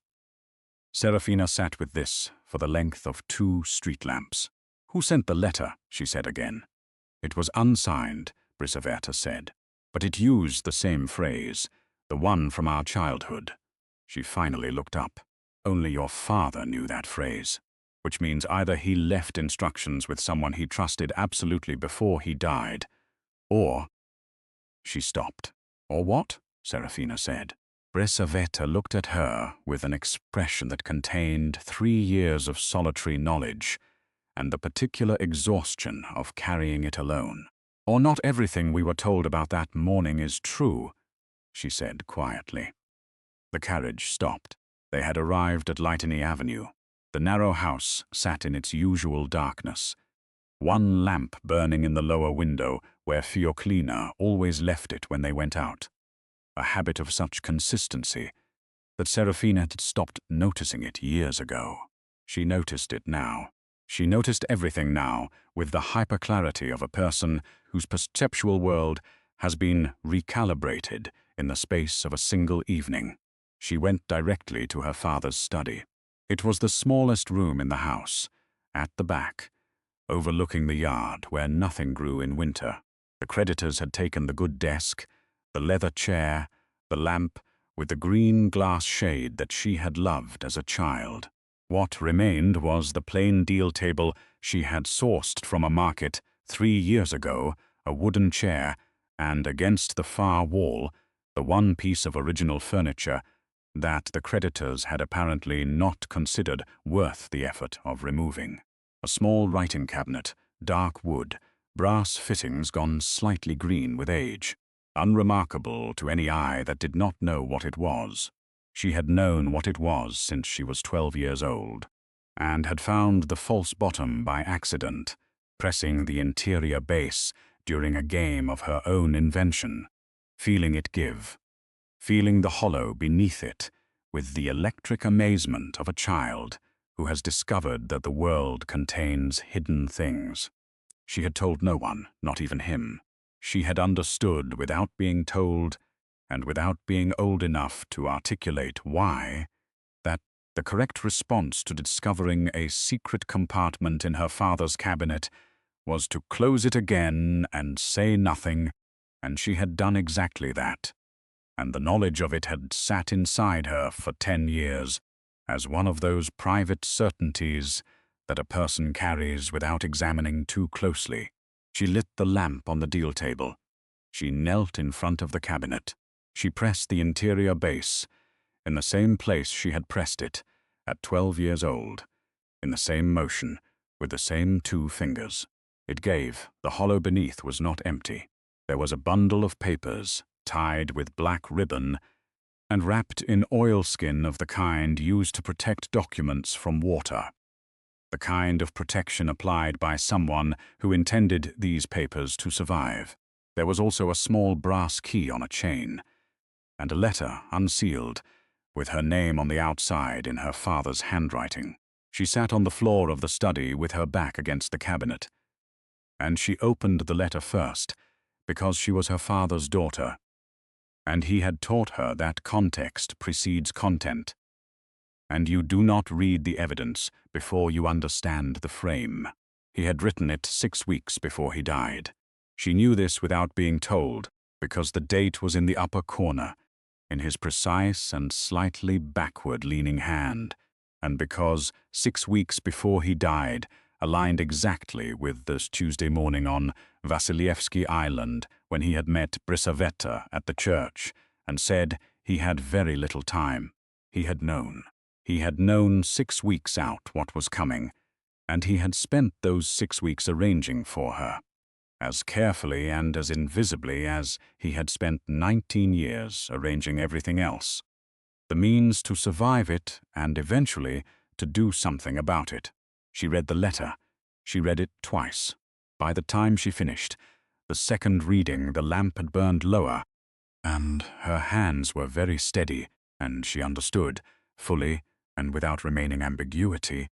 Serafina sat with this for the length of 2 street lamps. "Who sent the letter?" she said again. "It was unsigned," Brisaveta said, "but it used the same phrase, the one from our childhood." She finally looked up. "Only your father knew that phrase, which means either he left instructions with someone he trusted absolutely before he died, or—" She stopped. "Or what?" Serafina said. Brisaveta looked at her with an expression that contained 3 years of solitary knowledge and the particular exhaustion of carrying it alone. "Or not everything we were told about that morning is true," she said quietly. The carriage stopped. They had arrived at Lighteny Avenue. The narrow house sat in its usual darkness, one lamp burning in the lower window where Fioclina always left it when they went out. A habit of such consistency that Serafina had stopped noticing it years ago. She noticed it now. She noticed everything now with the hyperclarity of a person whose perceptual world has been recalibrated in the space of a single evening. She went directly to her father's study. It was the smallest room in the house, at the back, overlooking the yard where nothing grew in winter. The creditors had taken the good desk, the leather chair, the lamp with the green glass shade that she had loved as a child. What remained was the plain deal table she had sourced from a market 3 years ago, a wooden chair, and against the far wall, the one piece of original furniture that the creditors had apparently not considered worth the effort of removing. A small writing cabinet, dark wood, brass fittings gone slightly green with age, unremarkable to any eye that did not know what it was. She had known what it was since she was 12 years old, and had found the false bottom by accident, pressing the interior base during a game of her own invention, feeling it give, feeling the hollow beneath it with the electric amazement of a child who has discovered that the world contains hidden things. She had told no one, not even him. She had understood without being told, and without being old enough to articulate why, that the correct response to discovering a secret compartment in her father's cabinet was to close it again and say nothing, and she had done exactly that. And the knowledge of it had sat inside her for 10 years, as one of those private certainties that a person carries without examining too closely. She lit the lamp on the deal table. She knelt in front of the cabinet. She pressed the interior base, in the same place she had pressed it, at 12 years old, in the same motion, with the same 2 fingers. It gave. The hollow beneath was not empty. There was a bundle of papers, tied with black ribbon, and wrapped in oilskin of the kind used to protect documents from water. The kind of protection applied by someone who intended these papers to survive. There was also a small brass key on a chain, and a letter, unsealed, with her name on the outside in her father's handwriting. She sat on the floor of the study with her back against the cabinet, and she opened the letter first, because she was her father's daughter, and he had taught her that context precedes content, and you do not read the evidence before you understand the frame. He had written it 6 weeks before he died. She knew this without being told, because the date was in the upper corner, in his precise and slightly backward-leaning hand, and because 6 weeks before he died aligned exactly with this Tuesday morning on Vasilievsky Island when he had met Brisaveta at the church and said he had very little time. He had known. He had known 6 weeks out what was coming, and he had spent those 6 weeks arranging for her, as carefully and as invisibly as he had spent 19 years arranging everything else. The means to survive it and eventually to do something about it. She read the letter. She read it twice. By the time she finished, the second reading, the lamp had burned lower, and her hands were very steady, and she understood, fully and without remaining ambiguity,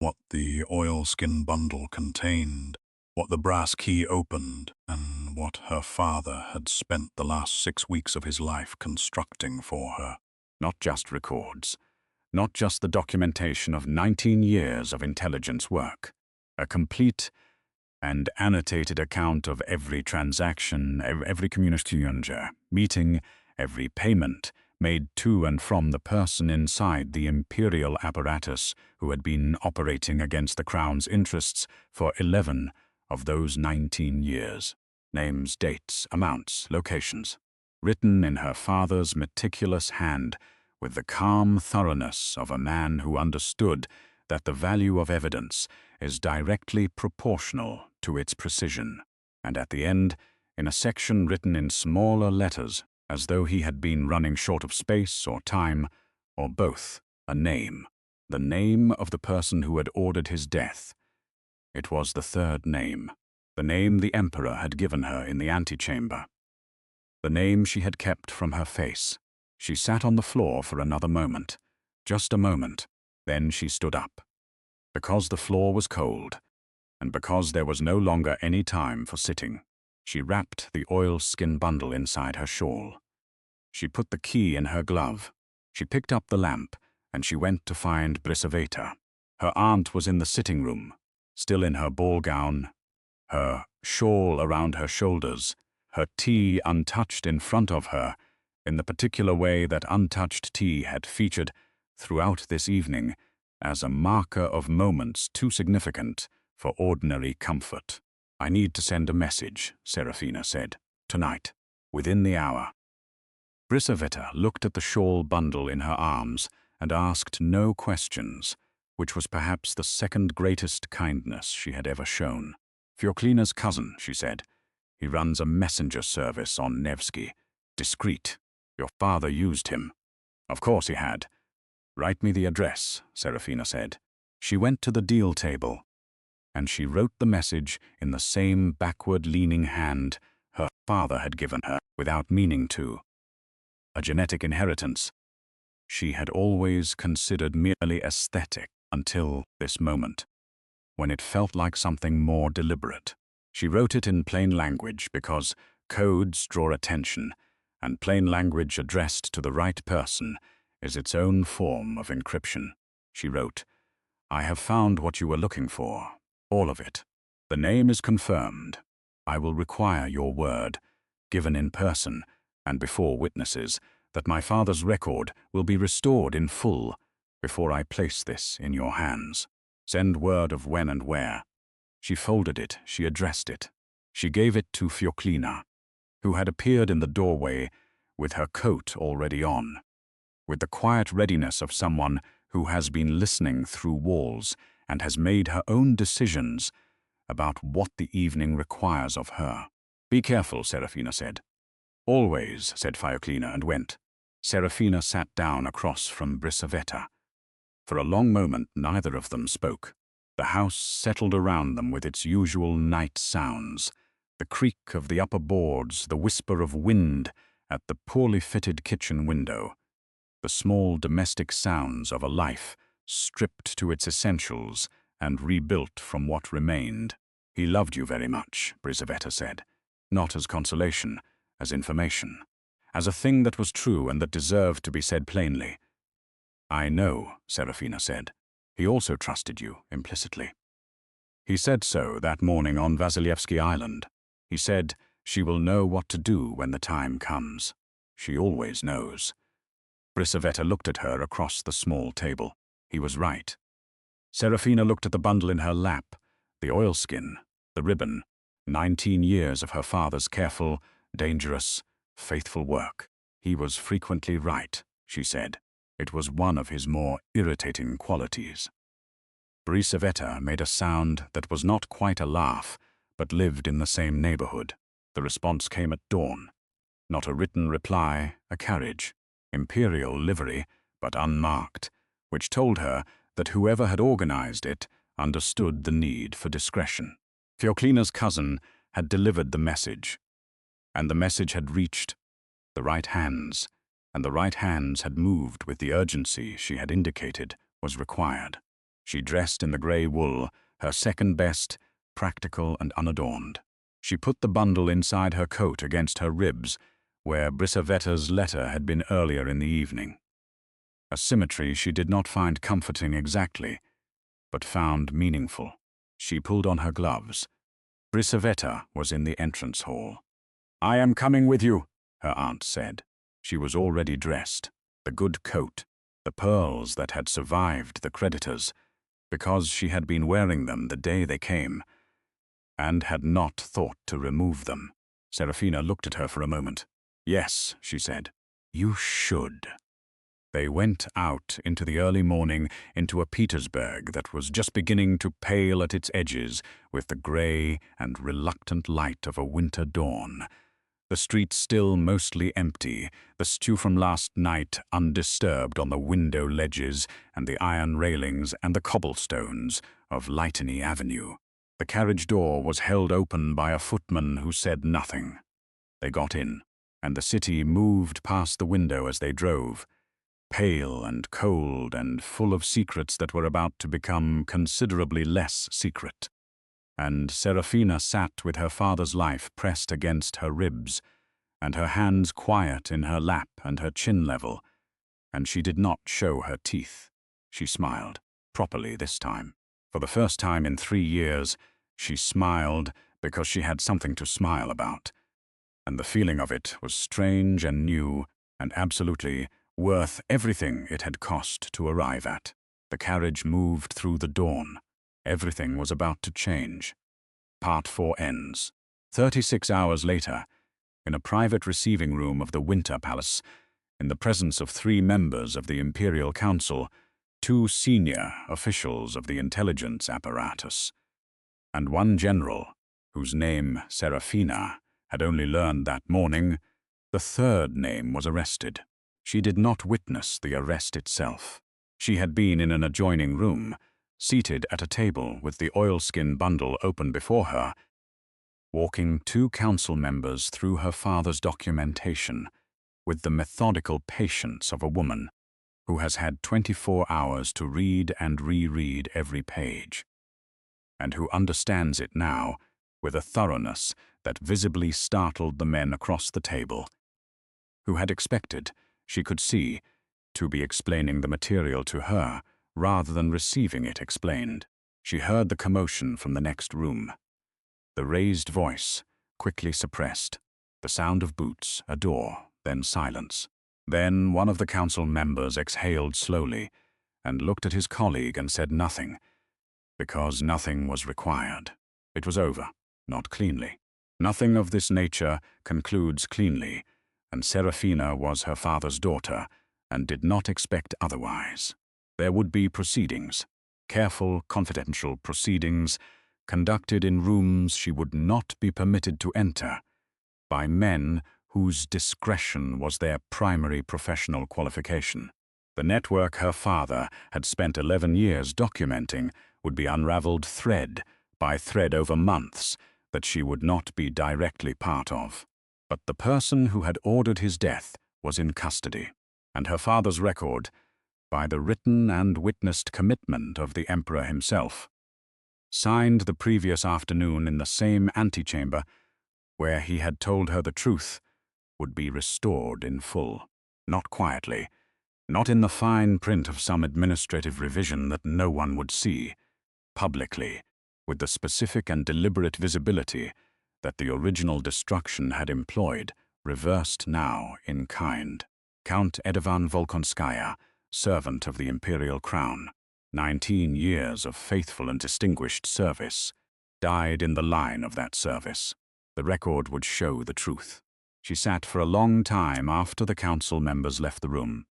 what the oilskin bundle contained, what the brass key opened, and what her father had spent the last 6 weeks of his life constructing for her. Not just records, not just the documentation of 19 years of intelligence work, a complete and annotated account of every transaction, every communication, meeting, every payment made to and from the person inside the imperial apparatus who had been operating against the Crown's interests for 11 of those 19 years. Names, dates, amounts, locations, written in her father's meticulous hand with the calm thoroughness of a man who understood that the value of evidence is directly proportional to its precision, and at the end, in a section written in smaller letters, as though he had been running short of space or time, or both, a name, the name of the person who had ordered his death. It was the third name, the name the Emperor had given her in the antechamber, the name she had kept from her face. She sat on the floor for another moment, just a moment, then she stood up. Because the floor was cold, and because there was no longer any time for sitting, she wrapped the oilskin bundle inside her shawl. She put the key in her glove. She picked up the lamp, and she went to find Brisaveta. Her aunt was in the sitting room, still in her ball gown, her shawl around her shoulders, her tea untouched in front of her, in the particular way that untouched tea had featured throughout this evening as a marker of moments too significant for ordinary comfort. "I need to send a message," Serafina said. "Tonight, within the hour." Brisaveta looked at the shawl bundle in her arms and asked no questions, which was perhaps the second greatest kindness she had ever shown. "Fioklina's cousin," she said. "He runs a messenger service on Nevsky. Discreet. Your father used him." "Of course he had." "Write me the address," Serafina said. She went to the deal table, and she wrote the message in the same backward-leaning hand her father had given her without meaning to. A genetic inheritance she had always considered merely aesthetic until this moment, when it felt like something more deliberate. She wrote it in plain language because codes draw attention, and plain language addressed to the right person is its own form of encryption. She wrote, "I have found what you were looking for, all of it. The name is confirmed. I will require your word, given in person and before witnesses, that my father's record will be restored in full before I place this in your hands. Send word of when and where." She folded it, she addressed it. She gave it to Fioklina, who had appeared in the doorway with her coat already on, with the quiet readiness of someone who has been listening through walls and has made her own decisions about what the evening requires of her. "Be careful," Serafina said. "Always," said Fioklina, and went. Serafina sat down across from Brisaveta. For a long moment neither of them spoke. The house settled around them with its usual night sounds, the creak of the upper boards, the whisper of wind at the poorly fitted kitchen window, the small domestic sounds of a life stripped to its essentials and rebuilt from what remained. "He loved you very much," Brisaveta said, not as consolation, as information, as a thing that was true and that deserved to be said plainly. "I know," Serafina said. "He also trusted you, implicitly. He said so that morning on Vasilyevsky Island. He said, she will know what to do when the time comes. She always knows." Brisaveta looked at her across the small table. He was right. Serafina looked at the bundle in her lap, the oilskin, the ribbon, 19 years of her father's careful, dangerous, faithful work. He was frequently right, she said. It was one of his more irritating qualities. Brisaveta made a sound that was not quite a laugh, but lived in the same neighborhood. The response came at dawn. Not a written reply, a carriage, imperial livery, but unmarked, which told her that whoever had organized it understood the need for discretion. Fioklina's cousin had delivered the message, and the message had reached the right hands, and the right hands had moved with the urgency she had indicated was required. She dressed in the grey wool, her second best, practical and unadorned. She put the bundle inside her coat against her ribs, where Brisaveta's letter had been earlier in the evening. A symmetry she did not find comforting exactly, but found meaningful. She pulled on her gloves. Brisaveta was in the entrance hall. "I am coming with you," her aunt said. She was already dressed, the good coat, the pearls that had survived the creditors, because she had been wearing them the day they came, and had not thought to remove them. Serafina looked at her for a moment. "Yes," she said. "You should." They went out into the early morning, into a Petersburg that was just beginning to pale at its edges with the grey and reluctant light of a winter dawn. The streets still mostly empty, the stew from last night undisturbed on the window ledges and the iron railings and the cobblestones of Lighteny Avenue. The carriage door was held open by a footman who said nothing. They got in, and the city moved past the window as they drove, pale and cold and full of secrets that were about to become considerably less secret. And Serafina sat with her father's life pressed against her ribs, and her hands quiet in her lap and her chin level, and she did not show her teeth. She smiled, properly this time. For the first time in 3 years, she smiled because she had something to smile about, and the feeling of it was strange and new and absolutely worth everything it had cost to arrive at. The carriage moved through the dawn. Everything was about to change. Part 4 ends. 36 hours later, in a private receiving room of the Winter Palace, in the presence of 3 members of the Imperial Council, 2 senior officials of the intelligence apparatus, and 1 general, whose name, Serafina, had only learned that morning, the 3rd name was arrested. She did not witness the arrest itself. She had been in an adjoining room, seated at a table with the oilskin bundle open before her, walking 2 council members through her father's documentation with the methodical patience of a woman who has had 24 hours to read and reread every page, and who understands it now with a thoroughness that visibly startled the men across the table, who had expected, she could see, to be explaining the material to her rather than receiving it explained. She heard the commotion from the next room. The raised voice, quickly suppressed, the sound of boots, a door, then silence. Then one of the council members exhaled slowly and looked at his colleague and said nothing, because nothing was required. It was over, not cleanly. Nothing of this nature concludes cleanly, and Serafina was her father's daughter and did not expect otherwise. There would be proceedings, careful, confidential proceedings, conducted in rooms she would not be permitted to enter, by men whose discretion was their primary professional qualification. The network her father had spent 11 years documenting would be unraveled thread by thread over months that she would not be directly part of. But the person who had ordered his death was in custody, and her father's record, by the written and witnessed commitment of the Emperor himself, signed the previous afternoon in the same antechamber where he had told her the truth, would be restored in full, not quietly, not in the fine print of some administrative revision that no one would see, publicly, with the specific and deliberate visibility that the original destruction had employed, reversed now in kind. Count Edevan Volkonskaya, servant of the Imperial Crown, 19 years of faithful and distinguished service, died in the line of that service. The record would show the truth. She sat for a long time after the council members left the room,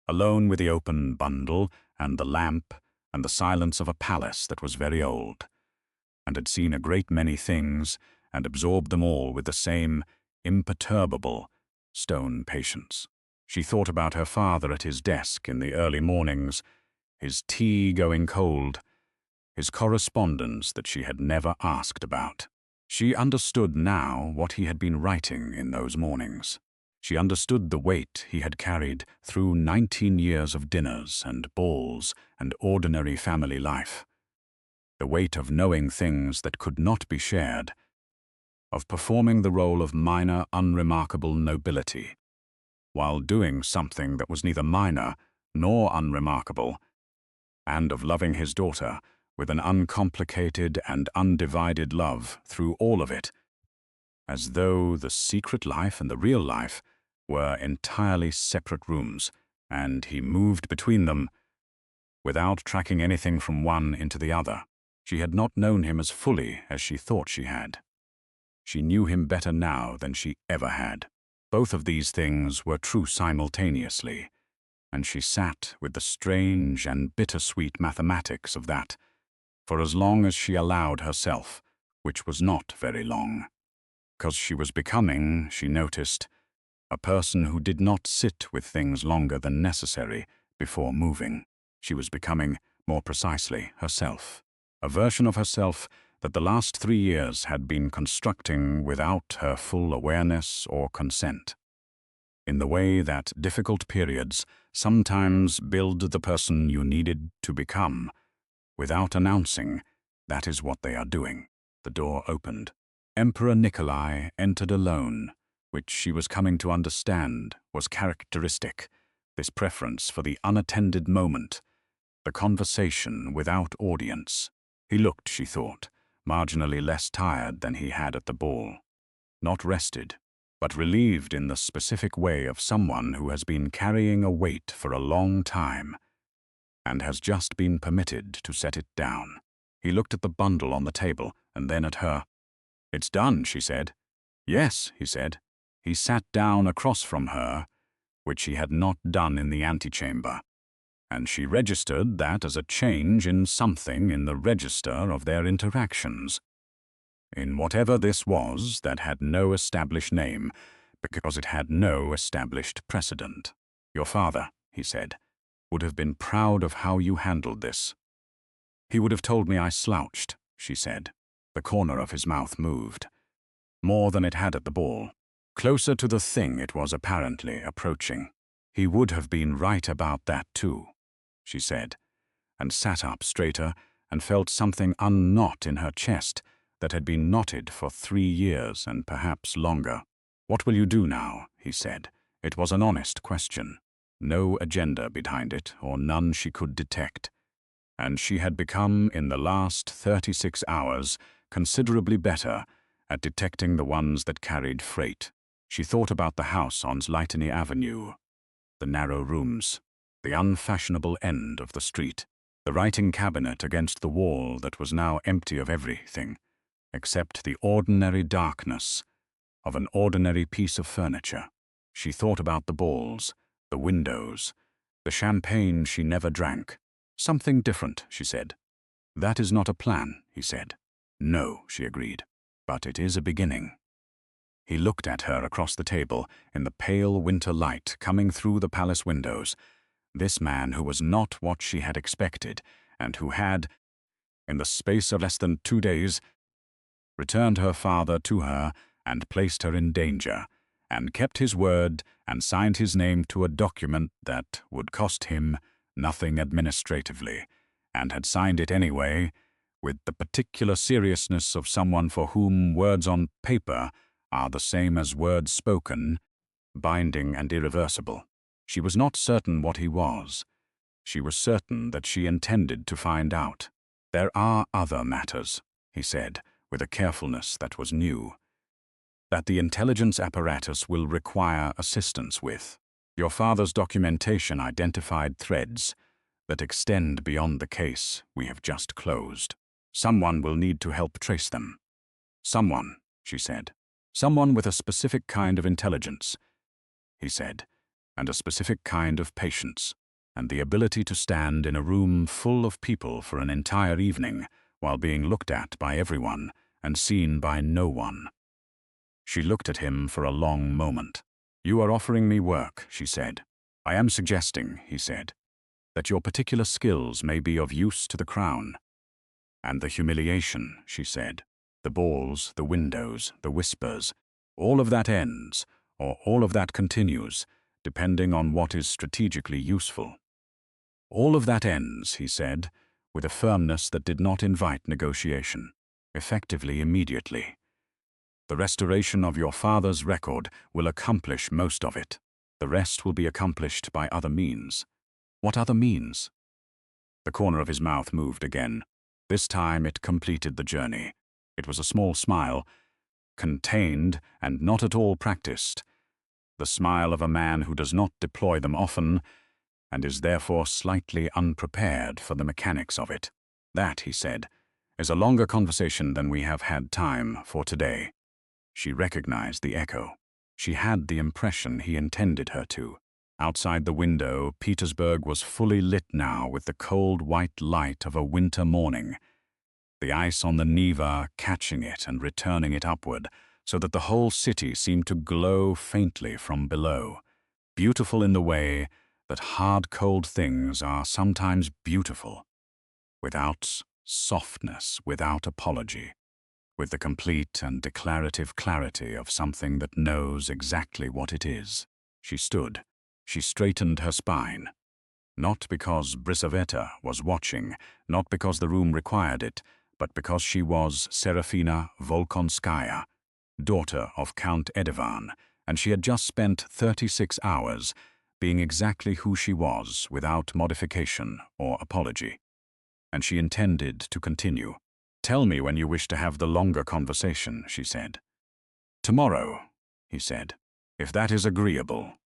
alone with the open bundle and the lamp and the silence of a palace that was very old, and had seen a great many things and absorbed them all with the same imperturbable stone patience. She thought about her father at his desk in the early mornings, his tea going cold, his correspondence that she had never asked about. She understood now what he had been writing in those mornings. She understood the weight he had carried through 19 years of dinners and balls and ordinary family life. The weight of knowing things that could not be shared, of performing the role of minor, unremarkable nobility, while doing something that was neither minor nor unremarkable, and of loving his daughter with an uncomplicated and undivided love through all of it, as though the secret life and the real life were entirely separate rooms, and he moved between them without tracking anything from one into the other. She had not known him as fully as she thought she had. She knew him better now than she ever had. Both of these things were true simultaneously, and she sat with the strange and bittersweet mathematics of that for as long as she allowed herself, which was not very long, because she was becoming, she noticed, a person who did not sit with things longer than necessary before moving. She was becoming, more precisely, herself, a version of herself that the last 3 years had been constructing without her full awareness or consent, in the way that difficult periods sometimes build the person you needed to become, without announcing, that is what they are doing. The door opened. Emperor Nikolai entered alone, which she was coming to understand was characteristic, this preference for the unattended moment, the conversation without audience. He looked, she thought, marginally less tired than he had at the ball. Not rested, but relieved in the specific way of someone who has been carrying a weight for a long time and has just been permitted to set it down. He looked at the bundle on the table and then at her. "It's done," she said. "Yes," he said. He sat down across from her, which he had not done in the antechamber, and she registered that as a change in something in the register of their interactions. In whatever this was that had no established name, because it had no established precedent. "Your father," he said, "would have been proud of how you handled this." "He would have told me I slouched," she said. The corner of his mouth moved, more than it had at the ball, closer to the thing it was apparently approaching. "He would have been right about that too," she said, and sat up straighter and felt something unknot in her chest that had been knotted for 3 years and perhaps longer. "What will you do now?" he said. It was an honest question. No agenda behind it, or none she could detect. And she had become, in the last 36 hours, considerably better at detecting the ones that carried freight. She thought about the house on Slightony Avenue, the narrow rooms, the unfashionable end of the street, the writing cabinet against the wall that was now empty of everything, except the ordinary darkness of an ordinary piece of furniture. She thought about the balls, the windows, the champagne she never drank. "Something different," she said. "That is not a plan," he said. "No," she agreed, "but it is a beginning." He looked at her across the table in the pale winter light coming through the palace windows, this man who was not what she had expected and who had, in the space of less than 2 days, returned her father to her and placed her in danger, and kept his word and signed his name to a document that would cost him nothing administratively, and had signed it anyway, with the particular seriousness of someone for whom words on paper are the same as words spoken, binding and irreversible. She was not certain what he was. She was certain that she intended to find out. "There are other matters," he said, with a carefulness that was new, "that the intelligence apparatus will require assistance with. Your father's documentation identified threads that extend beyond the case we have just closed. Someone will need to help trace them." "Someone," she said. "Someone with a specific kind of intelligence," he said, "and a specific kind of patience, and the ability to stand in a room full of people for an entire evening while being looked at by everyone and seen by no one." She looked at him for a long moment. "You are offering me work," she said. "I am suggesting," he said, "that your particular skills may be of use to the crown." "And the humiliation," she said. "The balls, the windows, the whispers, all of that ends, or all of that continues, depending on what is strategically useful." "All of that ends," he said, with a firmness that did not invite negotiation, "effectively immediately. The restoration of your father's record will accomplish most of it. The rest will be accomplished by other means." "What other means?" The corner of his mouth moved again. This time it completed the journey. It was a small smile, contained and not at all practiced, the smile of a man who does not deploy them often and is therefore slightly unprepared for the mechanics of it. "That," he said, "is a longer conversation than we have had time for today." She recognized the echo. She had the impression he intended her to. Outside the window, Petersburg was fully lit now with the cold white light of a winter morning, the ice on the Neva catching it and returning it upward, so that the whole city seemed to glow faintly from below, beautiful in the way that hard, cold things are sometimes beautiful, without softness, without apology, with the complete and declarative clarity of something that knows exactly what it is. She stood. She straightened her spine. Not because Brisaveta was watching, not because the room required it, but because she was Serafina Volkonskaya, daughter of Count Edivan, and she had just spent 36 hours being exactly who she was without modification or apology. And she intended to continue. "Tell me when you wish to have the longer conversation," she said. "Tomorrow," he said, "if that is agreeable."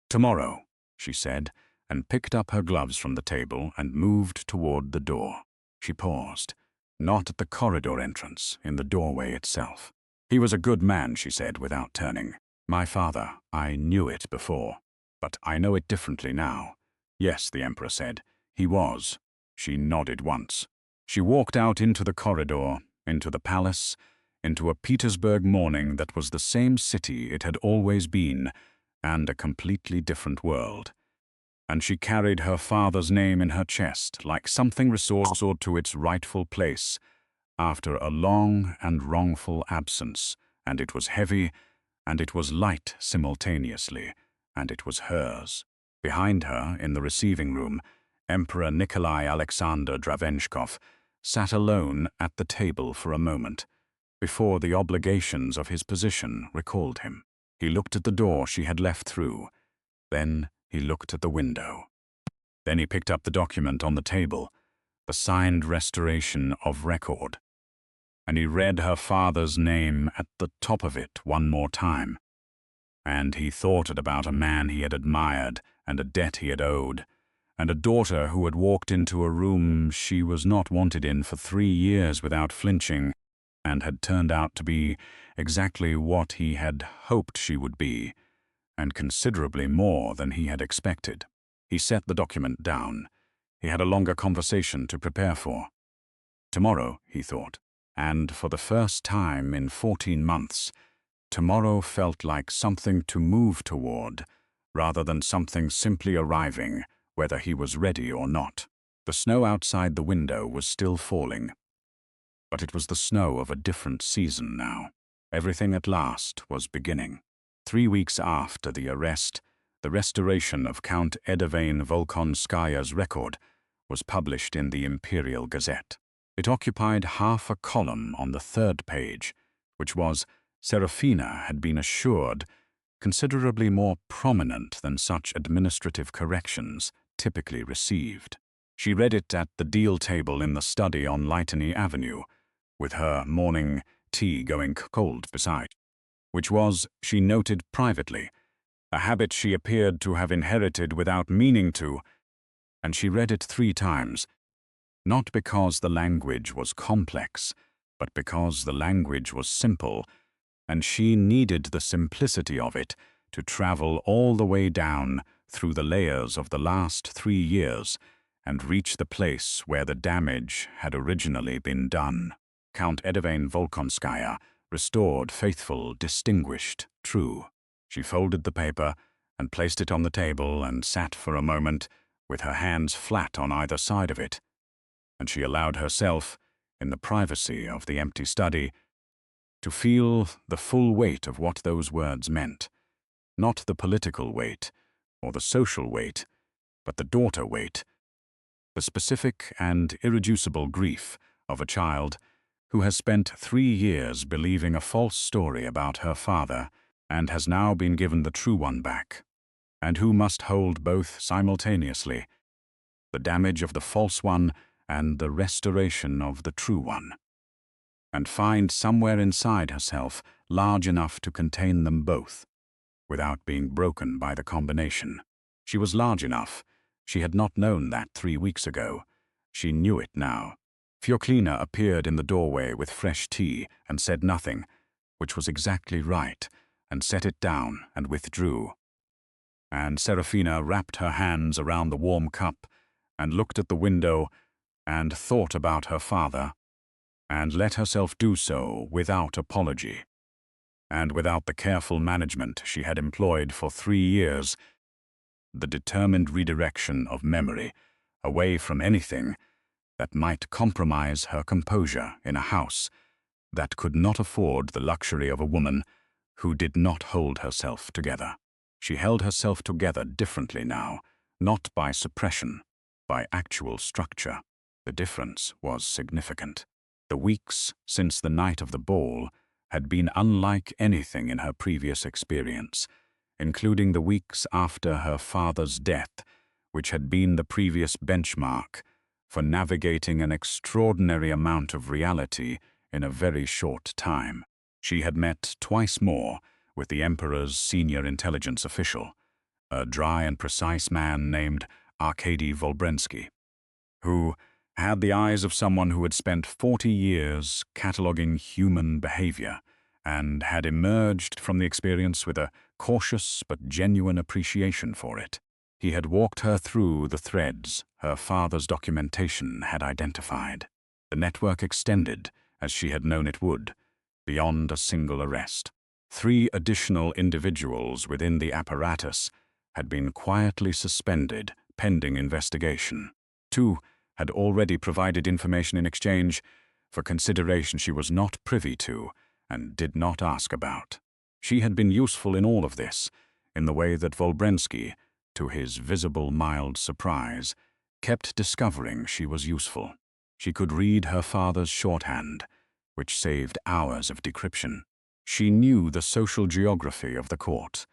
"Tomorrow," she said, and picked up her gloves from the table and moved toward the door. She paused, not at the corridor entrance, in the doorway itself. "He was a good man," she said without turning. "My father, I knew it before, but I know it differently now." "Yes," the Emperor said, "he was." She nodded once. She walked out into the corridor, into the palace, into a Petersburg morning that was the same city it had always been, and a completely different world. And she carried her father's name in her chest like something restored to its rightful place after a long and wrongful absence, and it was heavy, and it was light simultaneously, and it was hers. Behind her, in the receiving room, Emperor Nikolai Alexander Dravenshkov sat alone at the table for a moment, before the obligations of his position recalled him. He looked at the door she had left through. Then he looked at the window. Then he picked up the document on the table, the signed restoration of record, and he read her father's name at the top of it one more time. And he thought about a man he had admired and a debt he had owed, and a daughter who had walked into a room she was not wanted in for 3 years without flinching, and had turned out to be exactly what he had hoped she would be, and considerably more than he had expected. He set the document down. He had a longer conversation to prepare for. Tomorrow, he thought, and for the first time in 14 months, tomorrow felt like something to move toward, rather than something simply arriving, whether he was ready or not. The snow outside the window was still falling, but it was the snow of a different season now. Everything at last was beginning. 3 weeks after the arrest, the restoration of Count Edovane Volkonskaya's record was published in the Imperial Gazette. It occupied half a column on the 3rd page, which was, Serafina had been assured, considerably more prominent than such administrative corrections typically received. She read it at the deal table in the study on Lighteny Avenue, with her morning tea going cold beside, which was, she noted privately, a habit she appeared to have inherited without meaning to, and she read it 3 times, not because the language was complex, but because the language was simple, and she needed the simplicity of it to travel all the way down through the layers of the last 3 years and reach the place where the damage had originally been done. Count Edovane Volkonskaya, restored, faithful, distinguished, true. She folded the paper and placed it on the table and sat for a moment with her hands flat on either side of it, and she allowed herself, in the privacy of the empty study, to feel the full weight of what those words meant. Not the political weight or the social weight, but the daughter weight, the specific and irreducible grief of a child who has spent 3 years believing a false story about her father and has now been given the true one back, and who must hold both simultaneously, the damage of the false one and the restoration of the true one, and find somewhere inside herself large enough to contain them both, without being broken by the combination. She was large enough. She had not known that 3 weeks ago. She knew it now. Fioklina appeared in the doorway with fresh tea and said nothing, which was exactly right, and set it down and withdrew. And Serafina wrapped her hands around the warm cup and looked at the window and thought about her father, and let herself do so without apology, and without the careful management she had employed for 3 years, the determined redirection of memory away from anything that might compromise her composure in a house that could not afford the luxury of a woman who did not hold herself together. She held herself together differently now, not by suppression, by actual structure. The difference was significant. The weeks since the night of the ball had been unlike anything in her previous experience, including the weeks after her father's death, which had been the previous benchmark for navigating an extraordinary amount of reality in a very short time. She had met twice more with the Emperor's senior intelligence official, a dry and precise man named Arkady Volbrensky, who had the eyes of someone who had spent 40 years cataloging human behavior and had emerged from the experience with a cautious but genuine appreciation for it. He had walked her through the threads her father's documentation had identified. The network extended, as she had known it would, beyond a single arrest. 3 additional individuals within the apparatus had been quietly suspended pending investigation. 2 had already provided information in exchange for consideration she was not privy to and did not ask about. She had been useful in all of this, in the way that Volbrensky, to his visible mild surprise, kept discovering she was useful. She could read her father's shorthand, which saved hours of decryption. She knew the social geography of the court,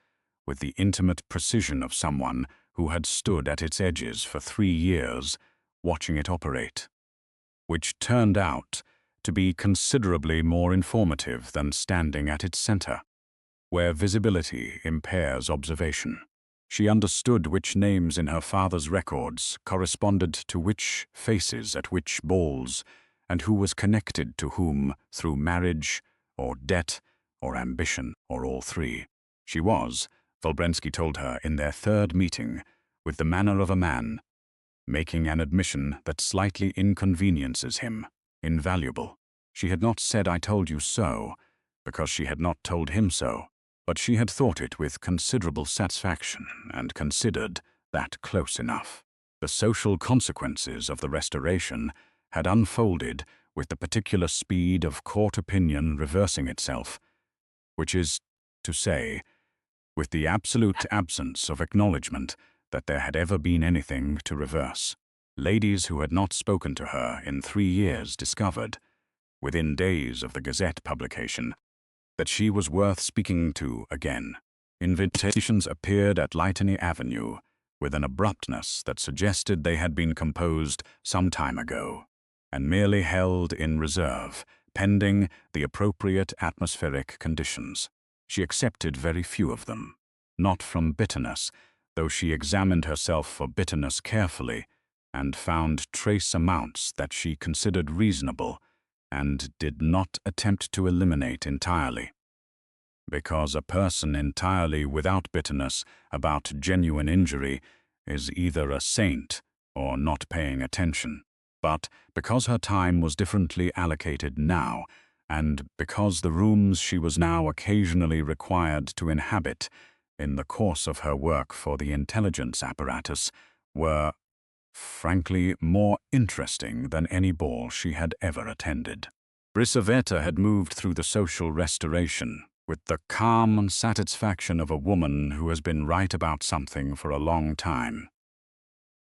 with the intimate precision of someone who had stood at its edges for 3 years, watching it operate, which turned out to be considerably more informative than standing at its center, where visibility impairs observation. She understood which names in her father's records corresponded to which faces at which balls, and who was connected to whom through marriage, or debt, or ambition, or all 3. She was, Volbrensky told her in their 3rd meeting, with the manner of a man, making an admission that slightly inconveniences him, invaluable. She had not said "I told you so," because she had not told him so, but she had thought it with considerable satisfaction and considered that close enough. The social consequences of the Restoration had unfolded with the particular speed of court opinion reversing itself, which is to say, with the absolute absence of acknowledgement that there had ever been anything to reverse. Ladies who had not spoken to her in 3 years discovered, within days of the Gazette publication, that she was worth speaking to again. Invitations appeared at Lighteny Avenue with an abruptness that suggested they had been composed some time ago, and merely held in reserve, pending the appropriate atmospheric conditions. She accepted very few of them, not from bitterness, though she examined herself for bitterness carefully and found trace amounts that she considered reasonable and did not attempt to eliminate entirely. Because a person entirely without bitterness about genuine injury is either a saint or not paying attention. But because her time was differently allocated now, and because the rooms she was now occasionally required to inhabit in the course of her work for the intelligence apparatus were, frankly, more interesting than any ball she had ever attended. Brisaveta had moved through the social restoration with the calm satisfaction of a woman who has been right about something for a long time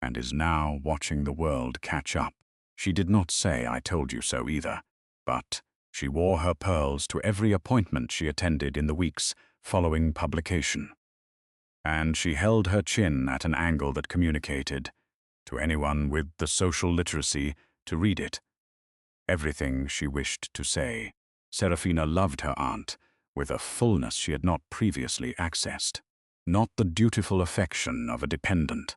and is now watching the world catch up. She did not say "I told you so" either, but she wore her pearls to every appointment she attended in the weeks following publication, and she held her chin at an angle that communicated, to anyone with the social literacy, to read it, everything she wished to say. Serafina loved her aunt with a fullness she had not previously accessed. Not the dutiful affection of a dependent,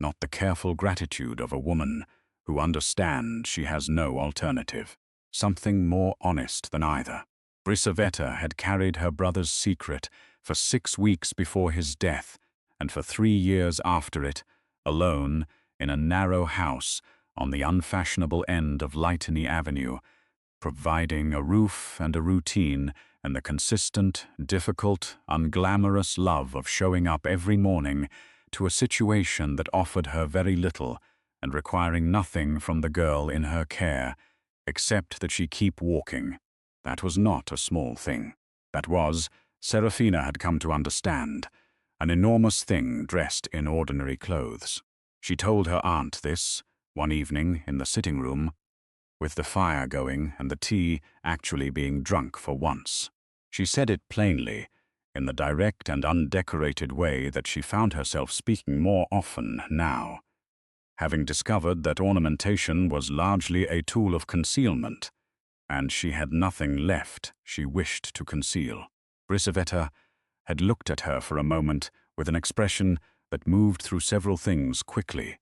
not the careful gratitude of a woman who understands she has no alternative. Something more honest than either. Brisaveta had carried her brother's secret for 6 weeks before his death, and for 3 years after it, alone in a narrow house on the unfashionable end of Lighteny Avenue, providing a roof and a routine and the consistent, difficult, unglamorous love of showing up every morning to a situation that offered her very little and requiring nothing from the girl in her care, except that she keep walking. That was not a small thing. That was, Serafina had come to understand, an enormous thing dressed in ordinary clothes. She told her aunt this one evening in the sitting room, with the fire going and the tea actually being drunk for once. She said it plainly, in the direct and undecorated way that she found herself speaking more often now. having discovered that ornamentation was largely a tool of concealment, and she had nothing left she wished to conceal. Brisaveta had looked at her for a moment with an expression that moved through several things quickly,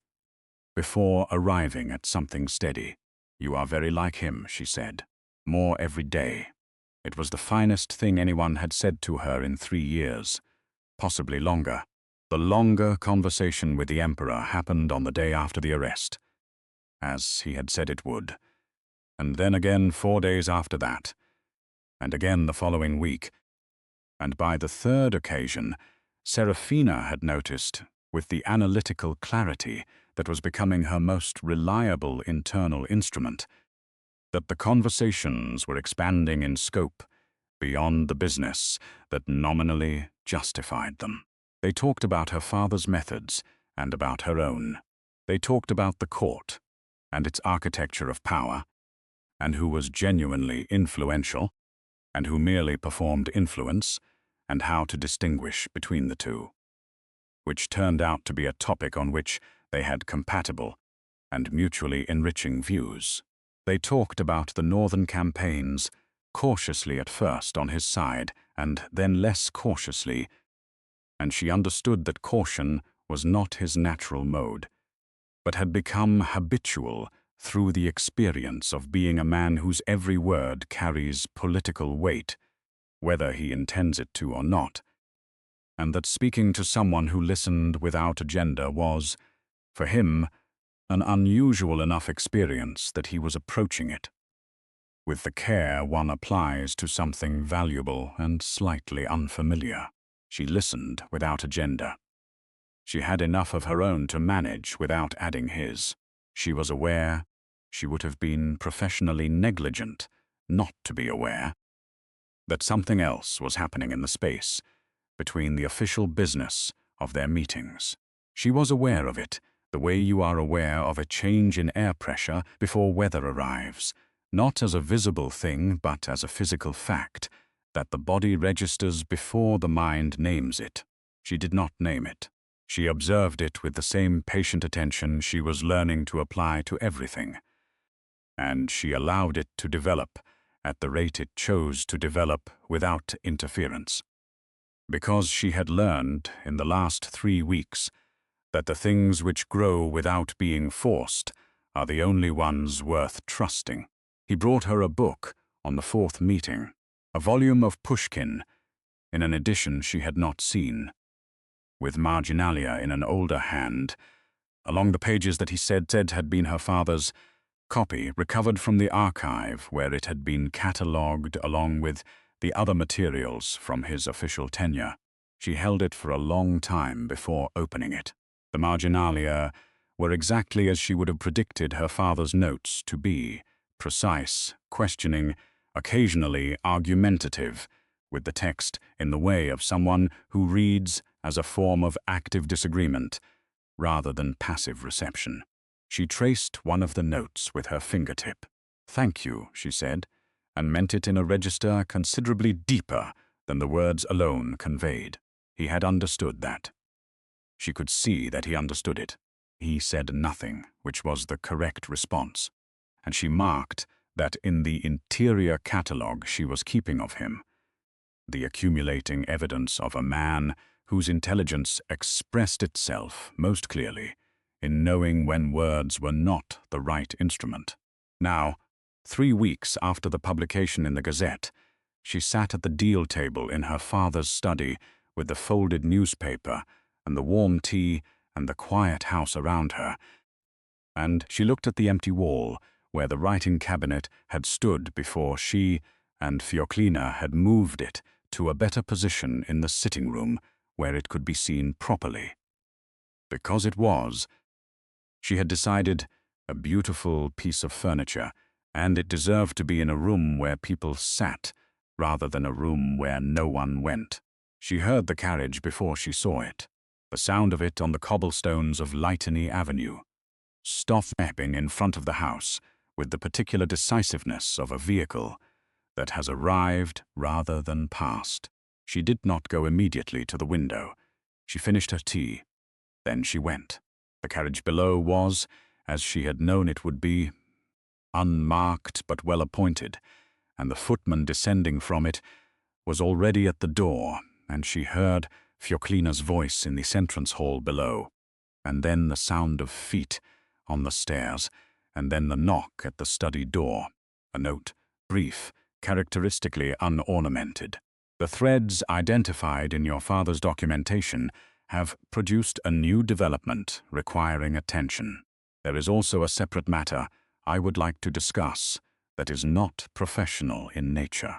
before arriving at something steady. "You are very like him," she said. "More every day." It was the finest thing anyone had said to her in 3 years, possibly longer. The longer conversation with the Emperor happened on the day after the arrest, as he had said it would, and then again 4 days after that, and again the following week, and by the third occasion, Serafina had noticed, with the analytical clarity that was becoming her most reliable internal instrument, that the conversations were expanding in scope beyond the business that nominally justified them. They talked about her father's methods and about her own. They talked about the court and its architecture of power, and who was genuinely influential and who merely performed influence, and how to distinguish between the two, which turned out to be a topic on which they had compatible and mutually enriching views. They talked about the northern campaigns, cautiously at first on his side, and then less cautiously, and she understood that caution was not his natural mode, but had become habitual through the experience of being a man whose every word carries political weight, whether he intends it to or not, and that speaking to someone who listened without agenda was, for him, an unusual enough experience that he was approaching it with the care one applies to something valuable and slightly unfamiliar. She listened without agenda. She had enough of her own to manage without adding his. She was aware she would have been professionally negligent not to be aware that something else was happening in the space between the official business of their meetings. She was aware of it, the way you are aware of a change in air pressure before weather arrives, not as a visible thing but as a physical fact that the body registers before the mind names it. She did not name it. She observed it with the same patient attention she was learning to apply to everything, and she allowed it to develop at the rate it chose to develop without interference. Because she had learned in the last 3 weeks that the things which grow without being forced are the only ones worth trusting. He brought her a book on the 4th meeting, a volume of Pushkin in an edition she had not seen, with marginalia in an older hand, along the pages that he said had been her father's, copy recovered from the archive where it had been catalogued along with the other materials from his official tenure. She held it for a long time before opening it. The marginalia were exactly as she would have predicted her father's notes to be, precise, questioning, occasionally argumentative, with the text in the way of someone who reads as a form of active disagreement rather than passive reception. She traced one of the notes with her fingertip. "Thank you," she said, and meant it in a register considerably deeper than the words alone conveyed. He had understood that. She could see that he understood it. He said nothing, which was the correct response, and she marked that in the interior catalogue she was keeping of him, the accumulating evidence of a man whose intelligence expressed itself most clearly in knowing when words were not the right instrument. Now, 3 weeks after the publication in the Gazette, she sat at the deal table in her father's study with the folded newspaper and the warm tea and the quiet house around her, and she looked at the empty wall where the writing cabinet had stood before she and Fioklina had moved it to a better position in the sitting room where it could be seen properly. Because it was, she had decided, a beautiful piece of furniture, and it deserved to be in a room where people sat rather than a room where no one went. She heard the carriage before she saw it, the sound of it on the cobblestones of Lighteny Avenue, stopping in front of the house with the particular decisiveness of a vehicle that has arrived rather than passed. She did not go immediately to the window. She finished her tea. Then she went. The carriage below was, as she had known it would be, unmarked but well appointed, and the footman descending from it was already at the door, and she heard Fioclina's voice in the entrance hall below, and then the sound of feet on the stairs, and then the knock at the study door, a note, brief, characteristically unornamented. The threads identified in your father's documentation have produced a new development requiring attention. There is also a separate matter I would like to discuss that is not professional in nature.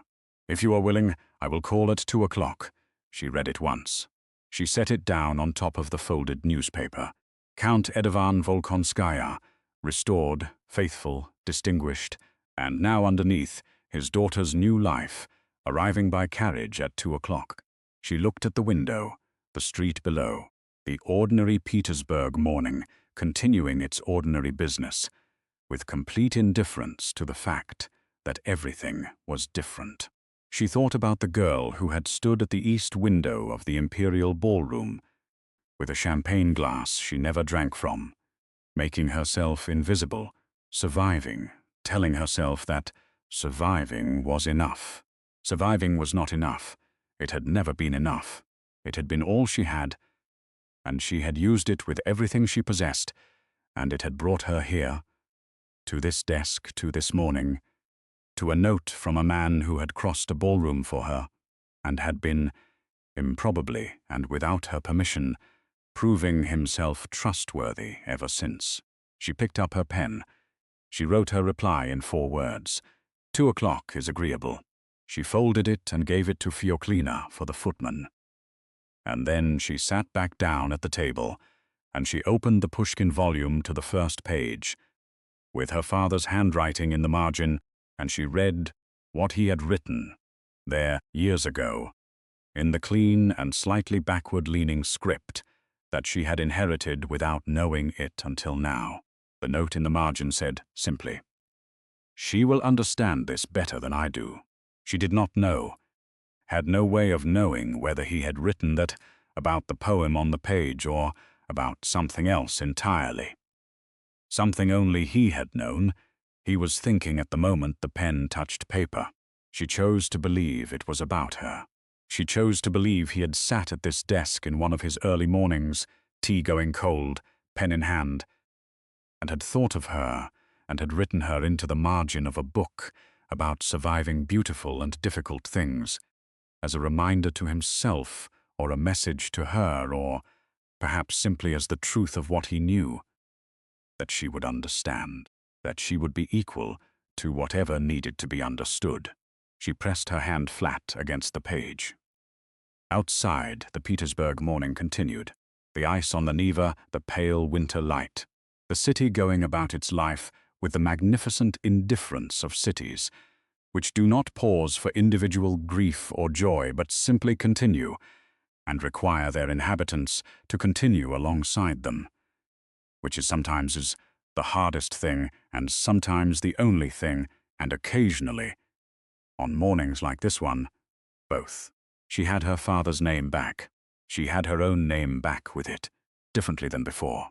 If you are willing, I will call at 2 o'clock. She read it once. She set it down on top of the folded newspaper. Count Edovan Volkonskaya, restored, faithful, distinguished, and now underneath, his daughter's new life, arriving by carriage at 2 o'clock. She looked at the window, the street below, the ordinary Petersburg morning, continuing its ordinary business, with complete indifference to the fact that everything was different. She thought about the girl who had stood at the east window of the imperial ballroom, with a champagne glass she never drank from, making herself invisible, surviving, telling herself that surviving was enough. Surviving was not enough. It had never been enough. It had been all she had, and she had used it with everything she possessed, and it had brought her here, to this desk, to this morning, to a note from a man who had crossed a ballroom for her, and had been, improbably and without her permission, proving himself trustworthy ever since. She picked up her pen. She wrote her reply in 4 words. 2 o'clock is agreeable. She folded it and gave it to Fioclina for the footman. And then she sat back down at the table, and she opened the Pushkin volume to the first page, with her father's handwriting in the margin, and she read what he had written there years ago, in the clean and slightly backward-leaning script that she had inherited without knowing it until now. The note in the margin said simply, "She will understand this better than I do." She did not know, had no way of knowing whether he had written that about the poem on the page or about something else entirely. Something only he had known. He was thinking at the moment the pen touched paper. She chose to believe it was about her. She chose to believe he had sat at this desk in one of his early mornings, tea going cold, pen in hand, and had thought of her and had written her into the margin of a book about surviving beautiful and difficult things, as a reminder to himself or a message to her, or perhaps simply as the truth of what he knew, that she would understand, that she would be equal to whatever needed to be understood. She pressed her hand flat against the page. Outside, the Petersburg morning continued. The ice on the Neva, the pale winter light. The city going about its life with the magnificent indifference of cities, which do not pause for individual grief or joy, but simply continue, and require their inhabitants to continue alongside them, which is sometimes the hardest thing, and sometimes the only thing, and occasionally, on mornings like this one, both. She had her father's name back. She had her own name back with it, differently than before,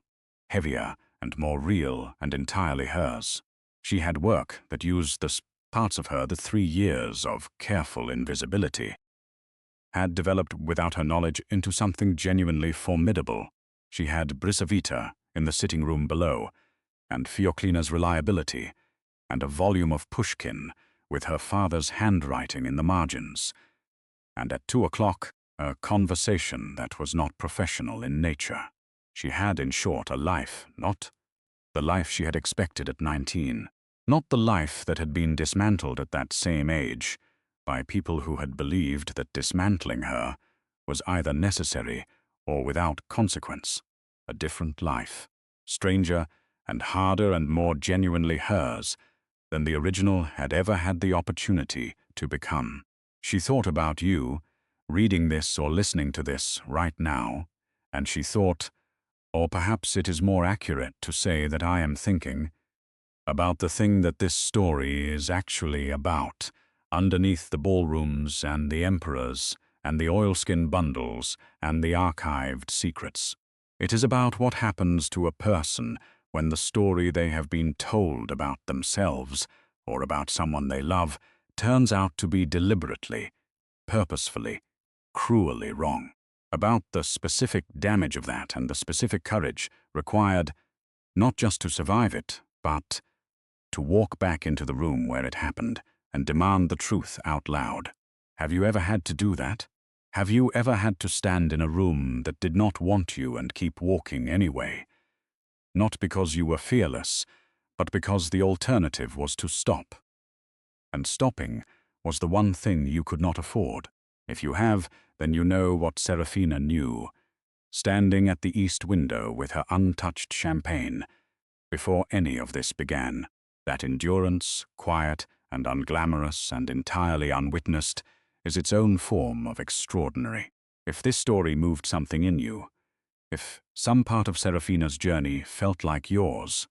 heavier and more real and entirely hers. She had work that used the parts of her the 3 years of careful invisibility had developed without her knowledge into something genuinely formidable. She had Brisavita in the sitting room below, and Fioclina's reliability, and a volume of Pushkin with her father's handwriting in the margins, and at 2 o'clock a conversation that was not professional in nature. She had, in short, a life, not the life she had expected at 19, not the life that had been dismantled at that same age by people who had believed that dismantling her was either necessary or without consequence. A different life, stranger and harder and more genuinely hers than the original had ever had the opportunity to become. She thought about you, reading this or listening to this right now, and she thought, or perhaps it is more accurate to say that I am thinking, about the thing that this story is actually about, underneath the ballrooms and the emperors and the oilskin bundles and the archived secrets. It is about what happens to a person when the story they have been told about themselves or about someone they love turns out to be deliberately, purposefully, cruelly wrong. About the specific damage of that and the specific courage required not just to survive it, but to walk back into the room where it happened and demand the truth out loud. Have you ever had to do that? Have you ever had to stand in a room that did not want you and keep walking anyway? Not because you were fearless, but because the alternative was to stop. And stopping was the one thing you could not afford. If you have, then you know what Serafina knew. Standing at the east window with her untouched champagne, before any of this began, that endurance, quiet and unglamorous and entirely unwitnessed, is its own form of extraordinary. If this story moved something in you, if some part of Serafina's journey felt like yours,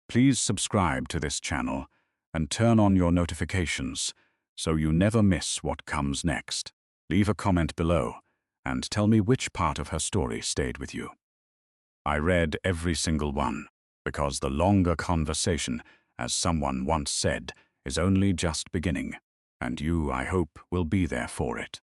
please subscribe to this channel and turn on your notifications so you never miss what comes next. Leave a comment below and tell me which part of her story stayed with you. I read every single one, because the longer conversation, as someone once said, is only just beginning, and you, I hope, will be there for it.